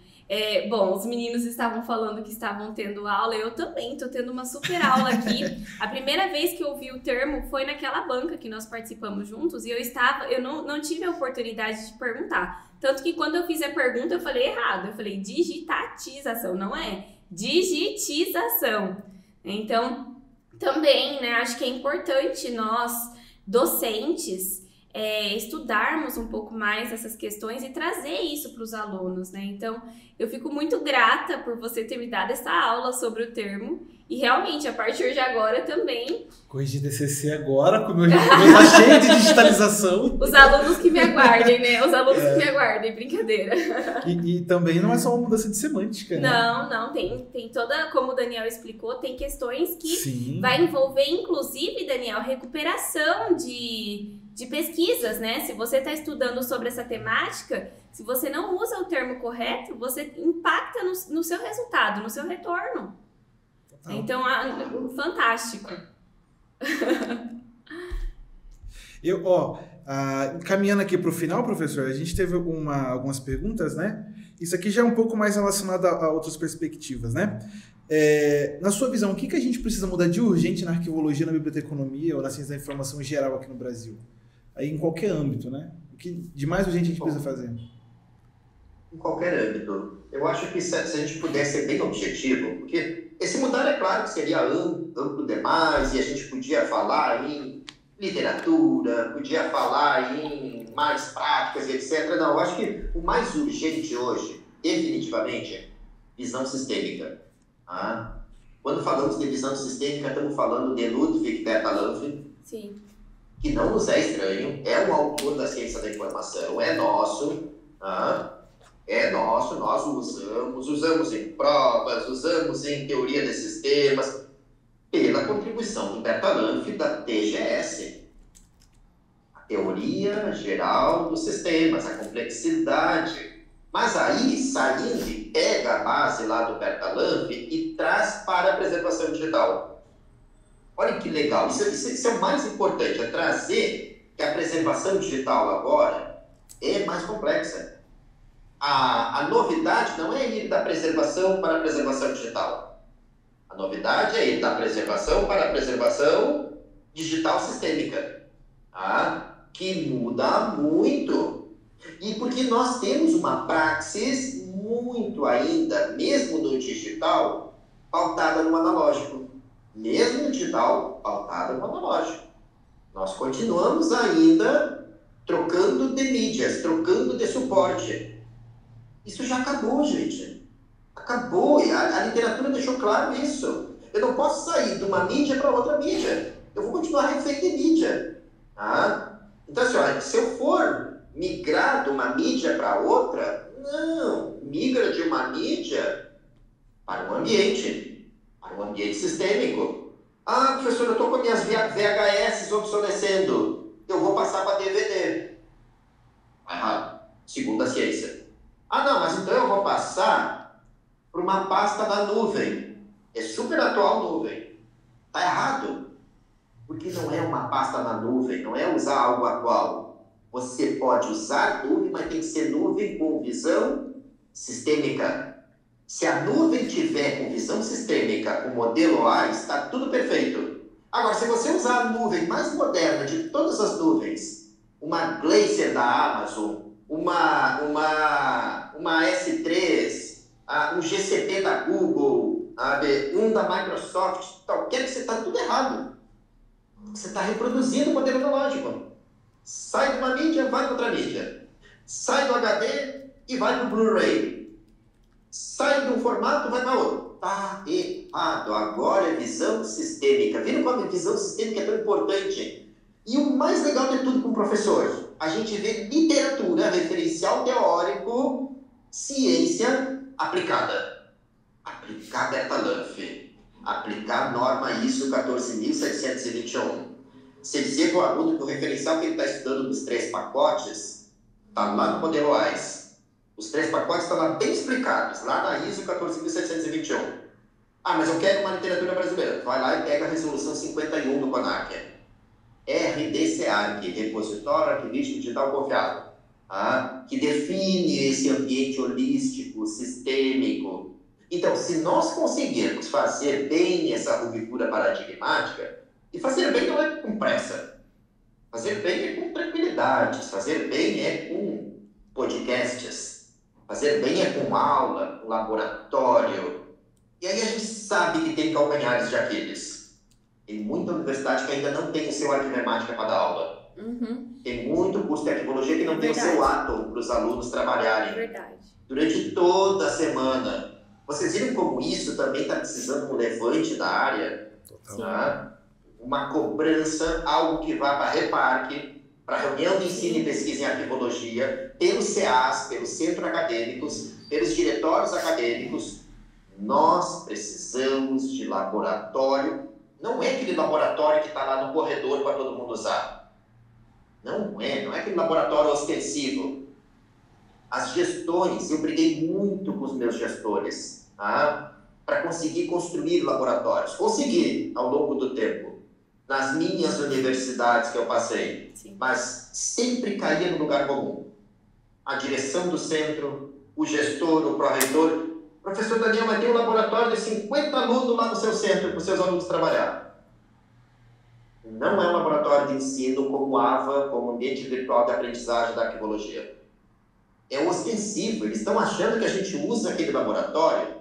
Bom, os meninos estavam falando que estavam tendo aula, eu também estou tendo uma super aula aqui. A primeira vez que eu ouvi o termo foi naquela banca que nós participamos juntos, e eu não tive a oportunidade de perguntar. Tanto que quando eu fiz a pergunta, eu falei errado. Eu falei digitatização, não é? Digitização. Então, também, né, acho que é importante nós, docentes, estudarmos um pouco mais essas questões e trazer isso para os alunos, né? Então, eu fico muito grata por você ter me dado essa aula sobre o termo, e realmente, a partir de agora também... Corrigir DCC agora, com o meu tá cheio de digitalização. Os alunos que me aguardem, né? Os alunos que me aguardem, brincadeira. E também não é só uma mudança de semântica, né? Não, tem toda, como o Daniel explicou, tem questões que Sim. vai envolver, inclusive, Daniel, recuperação de pesquisas, né? Se você está estudando sobre essa temática, se você não usa o termo correto, você impacta no seu resultado, no seu retorno. Total. Então, fantástico. Caminhando aqui para o final, professor, a gente teve algumas perguntas, né? Isso aqui já é um pouco mais relacionado a outras perspectivas, né? Na sua visão, o que a gente precisa mudar de urgente na arquivologia, na biblioteconomia ou na ciência da informação em geral aqui no Brasil? Aí em qualquer âmbito, né? O que de mais urgente a gente precisa fazer? Em qualquer âmbito. Eu acho que se a gente pudesse ser bem objetivo, porque esse mudar é claro que seria amplo demais, e a gente podia falar em literatura, podia falar em mais práticas, etc. Não, eu acho que o mais urgente hoje, definitivamente, é visão sistêmica. Tá? Quando falamos de visão sistêmica, estamos falando de Ludwig Bertalanffy. Sim. Que não nos é estranho, é um autor da ciência da informação, é nosso, é nosso, nós usamos em provas, usamos em teoria de sistemas, pela contribuição do Bertalanffy da TGS, a teoria geral dos sistemas, a complexidade. Mas aí, saindo, pega a base lá do Bertalanffy e traz para a preservação digital. Olha que legal, isso é o mais importante, é trazer que a preservação digital agora é mais complexa. A novidade não é ir da preservação para a preservação digital. A novidade é ir da preservação para a preservação digital sistêmica, tá? Que muda muito. E porque nós temos uma praxis muito ainda, mesmo no digital, pautada no analógico. Mesmo no digital, pautada no analógico. Nós continuamos ainda trocando de mídias, trocando de suporte. Isso já acabou, gente. Acabou. A literatura deixou claro isso. Eu não posso sair de uma mídia para outra mídia. Eu vou continuar refém de mídia. Tá? Então, assim, olha, se eu for migrar de uma mídia para outra, não. Migra de uma mídia para um ambiente sistêmico. Ah, professor, eu estou com minhas VHS obsolescendo. Eu vou passar para DVD. Errado. Segundo a ciência. Ah, não, mas então eu vou passar para uma pasta na nuvem. É super atual nuvem. Está errado. Porque não é uma pasta na nuvem, não é usar algo atual. Você pode usar nuvem, mas tem que ser nuvem com visão sistêmica. Se a nuvem tiver com visão sistêmica, o modelo A, está tudo perfeito. Agora, se você usar a nuvem mais moderna de todas as nuvens, uma Glacier da Amazon, uma S3, um GCP da Google, um da Microsoft, qualquer que você está tudo errado. Você está reproduzindo o modelo analógico. Sai de uma mídia, vai para outra mídia. Sai do HD e vai para o Blu-ray. Sai de um formato, vai para outro. Está errado. Agora é visão sistêmica. Viram como a visão sistêmica é tão importante? E o mais legal de tudo com o professor, a gente vê literatura, referencial teórico, ciência aplicada. Aplicar Beta-Luff. Aplicar a norma ISO 14721. Você dizer para o aluno que o referencial que ele está estudando dos 3 pacotes está lá no modelo AIS. Os 3 pacotes estão lá bem explicados, lá na ISO 14721. Ah, mas eu quero uma literatura brasileira. Vai lá e pega a resolução 51 do CONAC. RDCARC, Repositório Arquivístico Digital Confiável, que define esse ambiente holístico, sistêmico. Então, se nós conseguirmos fazer bem essa ruptura paradigmática, e fazer bem não é com pressa, fazer bem é com tranquilidade, fazer bem é com podcasts, fazer bem é com aula, com laboratório. E aí a gente sabe que tem calcanhares de Aquiles. Tem muita universidade que ainda não tem o seu arquivemática para dar aula. Uhum. Tem muito curso de arquivologia que não tem o seu ato para os alunos trabalharem. Verdade. Durante toda a semana. Vocês viram como isso também está precisando de um levante da área? Tá? Uma cobrança, algo que vá para a Reparque, para a reunião de ensino e pesquisa em arquivologia, pelos CAs, pelos centros acadêmicos, pelos diretórios acadêmicos. Nós precisamos de laboratório. Não é aquele laboratório que está lá no corredor para todo mundo usar. Não é aquele laboratório ostensivo. As gestões, eu briguei muito com os meus gestores, para conseguir construir laboratórios. Consegui ao longo do tempo, nas minhas universidades que eu passei. Sim. Mas sempre caía no lugar comum. A direção do centro, o gestor, o pró-reitor. Professor Daniel, mas tem um laboratório de 50 alunos lá no seu centro para os seus alunos trabalhar. Não é um laboratório de ensino como AVA, como ambiente virtual de aprendizagem da arquivologia. É ostensivo. Eles estão achando que a gente usa aquele laboratório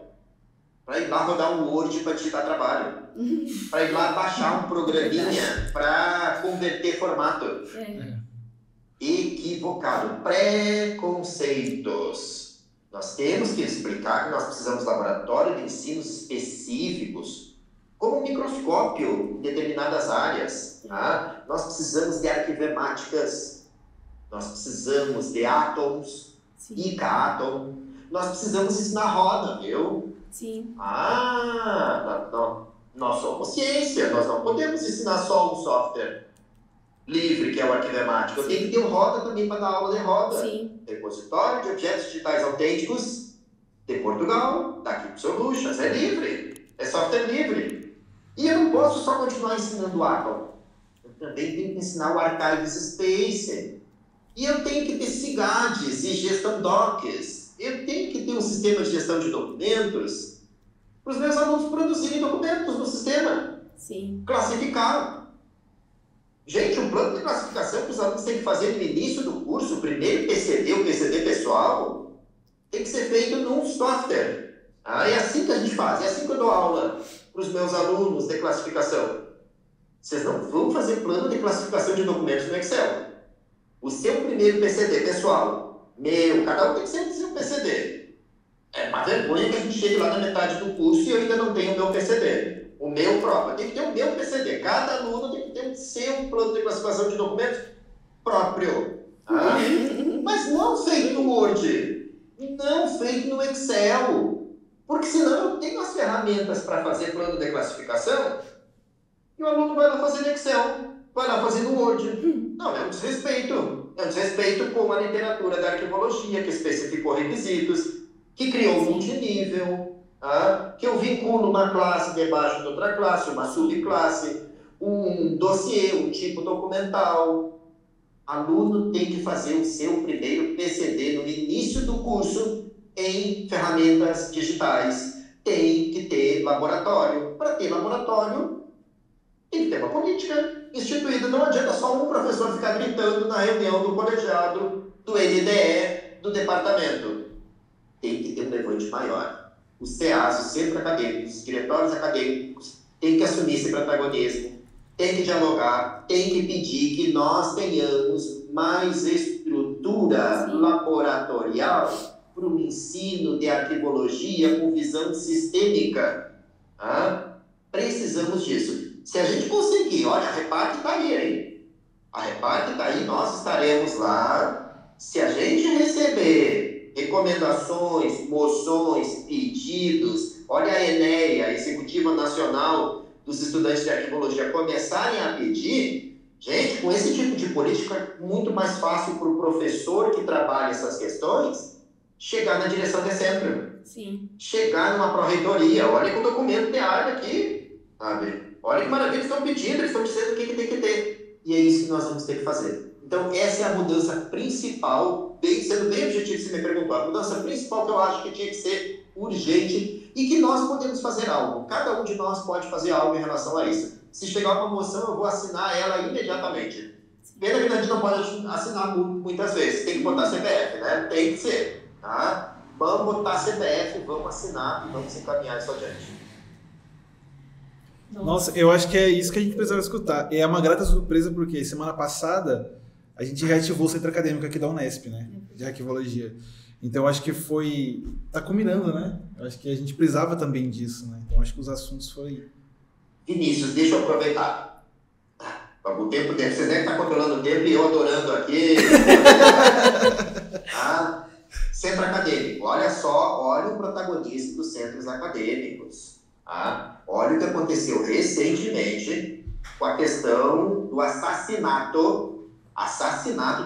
para ir lá rodar um Word para digitar trabalho. Para ir lá baixar um programinha para converter formato. Equivocado. Preconceitos. Nós temos que explicar que nós precisamos de laboratório de ensinos específicos, como um microscópio em determinadas áreas. Nós precisamos de arquivemáticas, nós precisamos de átomos, Ika-átom, nós precisamos ensinar roda, viu? Sim. Nós somos ciência, nós não podemos ensinar só um software livre, que é o arquivemático. Eu tenho que ter o roda também para dar aula de roda. Sim. Repositório de objetos digitais autênticos de Portugal, daqui para o seu Luxas, é livre, é software livre. E eu não posso só continuar ensinando o ABAP. Eu também tenho que ensinar o Archives Space. E eu tenho que ter SIGADs e gestão docs. Eu tenho que ter um sistema de gestão de documentos para os meus alunos produzirem documentos no sistema. Sim. Classificar. Gente, o plano de classificação que os alunos têm que fazer no início do curso, o primeiro PCD, o PCD pessoal, tem que ser feito num software. É assim que a gente faz, é assim que eu dou aula para os meus alunos de classificação. Vocês não vão fazer plano de classificação de documentos no Excel. O seu primeiro PCD pessoal, cada um tem que ser o seu PCD. É uma vergonha que a gente chegue lá na metade do curso e eu ainda não tenho o meu PCD. O meu próprio. Tem que ter o meu PCD. Cada aluno tem que ter o seu plano de classificação de documentos próprio. Mas não feito no Word. Não feito no Excel. Porque senão eu tenho as ferramentas para fazer plano de classificação e o aluno vai lá fazer no Excel. Vai lá fazer no Word. Não, é um desrespeito. É um desrespeito com a literatura da arquivologia, que especificou requisitos, que criou multinível, que eu vinculo uma classe debaixo de outra classe, uma subclasse, um dossiê, um tipo documental. Aluno tem que fazer o seu primeiro PCD no início do curso em ferramentas digitais. Tem que ter laboratório. Para ter laboratório, tem que ter uma política instituída. Não adianta só um professor ficar gritando na reunião do colegiado, do NDE, do departamento. Tem que ter um levante maior. Os CEAs, os centros acadêmicos, os diretórios acadêmicos têm que assumir esse protagonismo, têm que dialogar, têm que pedir que nós tenhamos mais estrutura laboratorial para o ensino de arquivologia com visão sistêmica. Precisamos disso. Se a gente conseguir, olha, a Repart está aí, hein? A Repart está aí, nós estaremos lá. Se a gente receber recomendações, moções, pedidos, olha a ENEA, a Executiva Nacional dos Estudantes de Arquivologia, começarem a pedir, gente, com esse tipo de política é muito mais fácil para o professor que trabalha essas questões chegar na direção de centro. Sim. Chegar numa pró-reitoria, olha que o documento de área aqui, sabe? Olha que maravilha, eles estão pedindo, eles estão dizendo o que tem que ter. E é isso que nós vamos ter que fazer. Então, essa é a mudança principal, sendo bem objetivo, você me perguntou, a mudança principal que eu acho que tinha que ser urgente e que nós podemos fazer algo. Cada um de nós pode fazer algo em relação a isso. Se chegar uma moção, eu vou assinar ela imediatamente. Pena que a gente não pode assinar muitas vezes. Tem que botar CPF, né? Tem que ser. Tá? Vamos botar CPF, vamos assinar e vamos encaminhar isso adiante. Nossa, eu acho que é isso que a gente precisava escutar. É uma grata surpresa porque semana passada a gente reativou o centro acadêmico aqui da Unesp, né? De arquivologia. Então, acho que tá combinando, né? Eu acho que a gente precisava também disso, né? Então, acho que os assuntos foi... Vinícius, deixa eu aproveitar. O tempo, você deve estar controlando o tempo e eu adorando aqui. Centro acadêmico. Olha só, olha o protagonismo dos centros acadêmicos. Olha o que aconteceu recentemente com a questão do assassinato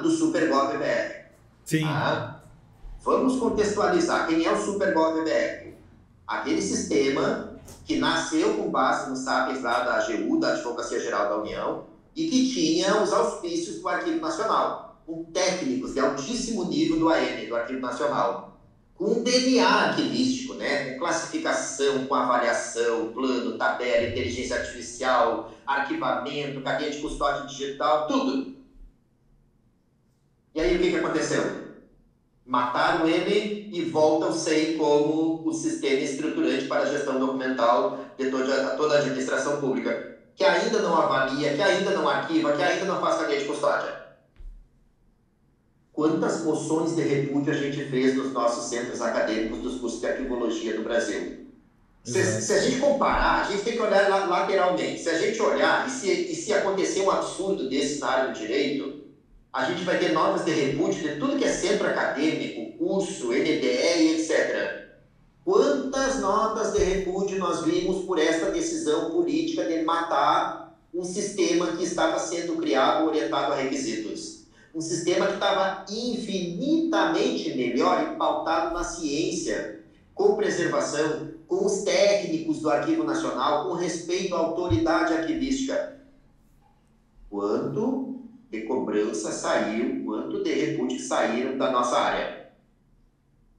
do SuperGov-BR. Sim. Vamos contextualizar. Quem é o SuperGov-BR? Aquele sistema que nasceu com base nos sapiens lá da AGU, da Advocacia Geral da União, e que tinha os auspícios do Arquivo Nacional, com técnicos de altíssimo nível do AM, do Arquivo Nacional, com um DNA arquivístico, né? Com classificação, com avaliação, plano, tabela, inteligência artificial, arquivamento, cadeia de custódia digital, tudo. E aí o que aconteceu? Mataram ele e volta o SEI como o sistema estruturante para a gestão documental de toda a administração pública, que ainda não avalia, que ainda não arquiva, que ainda não faz cadeia de custódia. Quantas moções de repúdio a gente fez nos nossos centros acadêmicos dos cursos de arquivologia do Brasil? Se a gente comparar, a gente tem que olhar lateralmente. Se a gente olhar, e se acontecer um absurdo desse na área do direito, a gente vai ter notas de repúdio de tudo que é centro acadêmico, curso, NDE e etc. Quantas notas de repúdio nós vimos por esta decisão política de matar um sistema que estava sendo criado orientado a requisitos? Um sistema que estava infinitamente melhor e pautado na ciência, com preservação, com os técnicos do Arquivo Nacional, com respeito à autoridade arquivística. Quanto de cobrança saiu, quanto de repúdio saíram da nossa área?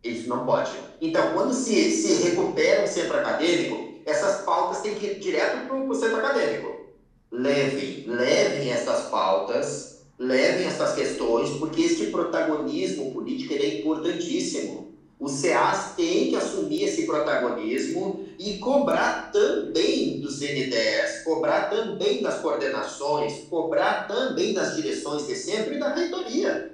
Isso não pode. Então, quando se recupera um centro acadêmico, essas pautas têm que ir direto para o centro acadêmico. Levem essas pautas, levem essas questões, porque este protagonismo político ele é importantíssimo. O CEAS tem que assumir esse protagonismo e cobrar também dos NDEs, cobrar também das coordenações, cobrar também das direções de centro e da reitoria.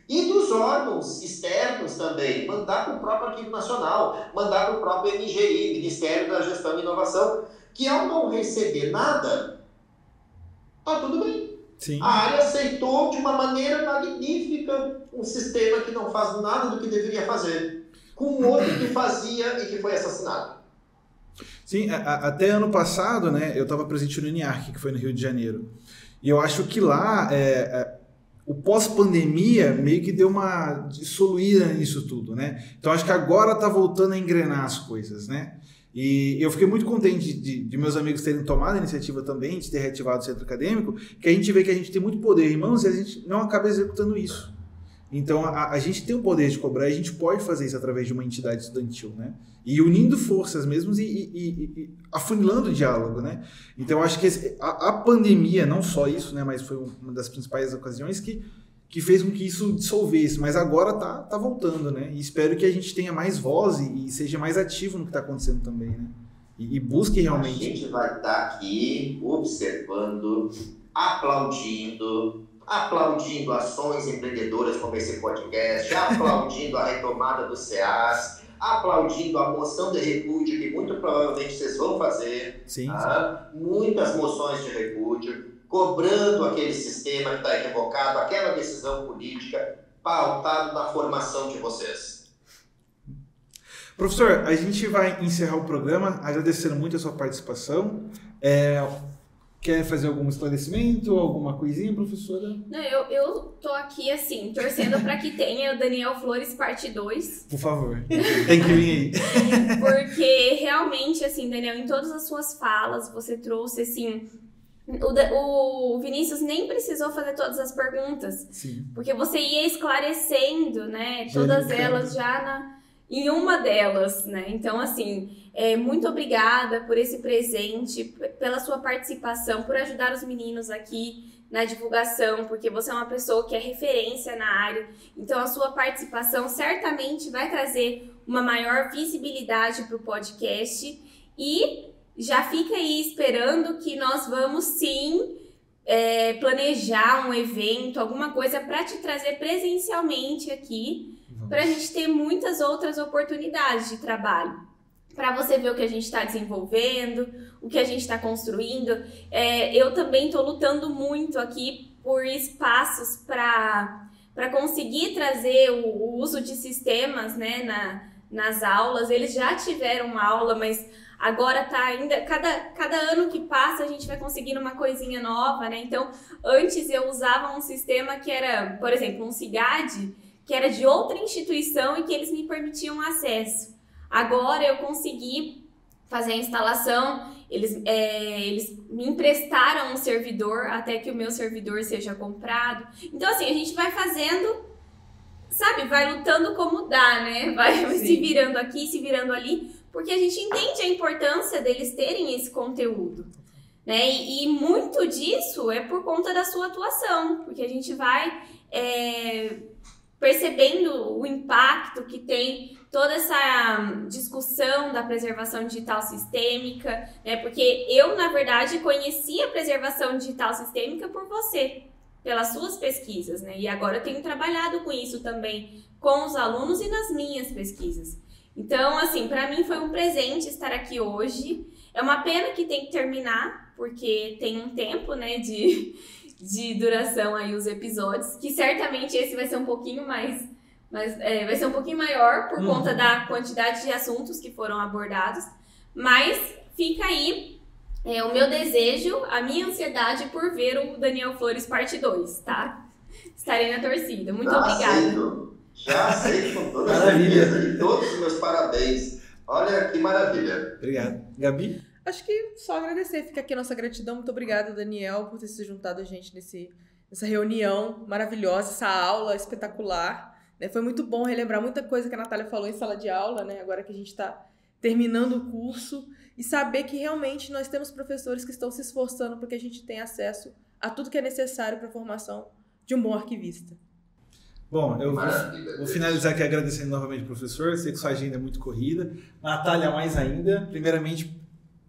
E dos órgãos externos também, mandar para o próprio Arquivo Nacional, mandar para o próprio MGI, Ministério da Gestão e Inovação, que ao não receber nada, tá tudo bem. Sim. A área aceitou de uma maneira magnífica um sistema que não faz nada do que deveria fazer, com outro que fazia e que foi assassinado. Sim, até ano passado, né, eu estava presente no NIARC, que foi no Rio de Janeiro. E eu acho que lá, o pós-pandemia meio que deu uma dissoluída nisso tudo, né? Então acho que agora está voltando a engrenar as coisas, né? E eu fiquei muito contente de meus amigos terem tomado a iniciativa também, de ter reativado o centro acadêmico, que a gente vê que a gente tem muito poder em mãos e a gente não acaba executando isso. Então a gente tem o poder de cobrar e a gente pode fazer isso através de uma entidade estudantil, né? E unindo forças mesmo e afunilando o diálogo, né? Então eu acho que a pandemia, não só isso, né? Mas foi uma das principais ocasiões que fez com que isso dissolvesse, mas agora tá voltando, né? E espero que a gente tenha mais voz e seja mais ativo no que está acontecendo também, né? E busque realmente... A gente vai estar aqui observando, aplaudindo ações empreendedoras como esse podcast, aplaudindo a retomada do CEAS, aplaudindo a moção de repúdio que muito provavelmente vocês vão fazer. Sim, tá? Muitas moções de repúdio, cobrando aquele sistema que está equivocado, aquela decisão política pautada na formação de vocês. Professor, a gente vai encerrar o programa agradecendo muito a sua participação. Quer fazer algum esclarecimento, alguma coisinha, professora? Não, eu tô aqui, assim, torcendo para que tenha o Daniel Flores parte 2. Por favor, tem que vir aí. Porque realmente, assim, Daniel, em todas as suas falas, você trouxe, assim... O Vinícius nem precisou fazer todas as perguntas. Sim. Porque você ia esclarecendo, né? Todas elas já em uma delas, né? Então, assim, muito obrigada por esse presente, pela sua participação, por ajudar os meninos aqui na divulgação, porque você é uma pessoa que é referência na área. Então, a sua participação certamente vai trazer uma maior visibilidade para o podcast e... já fica aí esperando que nós vamos sim planejar um evento, alguma coisa para te trazer presencialmente aqui, para a gente ter muitas outras oportunidades de trabalho. Para você ver o que a gente está desenvolvendo, o que a gente está construindo. Eu também estou lutando muito aqui por espaços para conseguir trazer o uso de sistemas, né, nas aulas. Eles já tiveram uma aula, mas... agora tá ainda, cada ano que passa a gente vai conseguindo uma coisinha nova, né? Então, antes eu usava um sistema que era, por exemplo, um CIGAD, que era de outra instituição e que eles me permitiam acesso. Agora eu consegui fazer a instalação, eles me emprestaram um servidor até que o meu servidor seja comprado. Então, assim, a gente vai fazendo, sabe? Vai lutando como dá, né? Vai se virando aqui, se virando ali, porque a gente entende a importância deles terem esse conteúdo, né? E muito disso é por conta da sua atuação, porque a gente vai percebendo o impacto que tem toda essa discussão da preservação digital sistêmica, né? Porque eu, na verdade, conheci a preservação digital sistêmica por você, pelas suas pesquisas, né? E agora eu tenho trabalhado com isso também, com os alunos e nas minhas pesquisas. Então, assim, para mim foi um presente estar aqui hoje. É uma pena que tem que terminar, porque tem um tempo, né, de duração aí os episódios, que certamente esse vai ser um pouquinho vai ser um pouquinho maior por conta da quantidade de assuntos que foram abordados. Mas fica aí o meu desejo, a minha ansiedade por ver o Daniel Flores parte 2, tá? Estarei na torcida. Muito obrigada. Já aceito com toda certeza e todos os meus parabéns. Olha que maravilha. Obrigado. Gabi? Acho que só agradecer. Fica aqui a nossa gratidão. Muito obrigada, Daniel, por ter se juntado a gente nessa reunião maravilhosa, essa aula espetacular. Né? Foi muito bom relembrar muita coisa que a Natália falou em sala de aula, né? Agora que a gente está terminando o curso, e saber que realmente nós temos professores que estão se esforçando para que a gente tenha acesso a tudo que é necessário para a formação de um bom arquivista. Bom, eu vou finalizar aqui agradecendo novamente o professor. Sei que sua agenda é muito corrida. Natália, mais ainda. Primeiramente,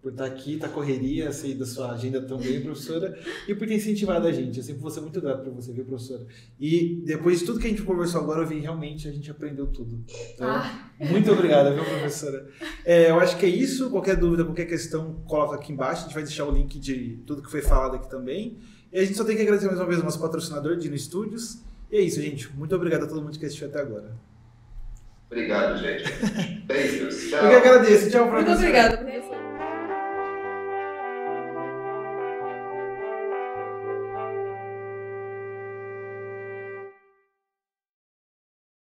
por estar aqui, tá correria, sei da sua agenda também, professora, e por ter incentivado a gente. Eu sempre vou ser muito grato por você, viu, professora? E depois de tudo que a gente conversou agora, eu vi realmente a gente aprendeu tudo. Então, muito obrigado, viu, professora? Eu acho que é isso. Qualquer dúvida, qualquer questão, coloca aqui embaixo. A gente vai deixar o link de tudo que foi falado aqui também. E a gente só tem que agradecer mais uma vez ao nosso patrocinador, Dino Studios. E é isso, gente. Muito obrigado a todo mundo que assistiu até agora. Obrigado, gente. Beijos. Tchau. Eu que agradeço. Tchau, professor. Muito obrigada, professor.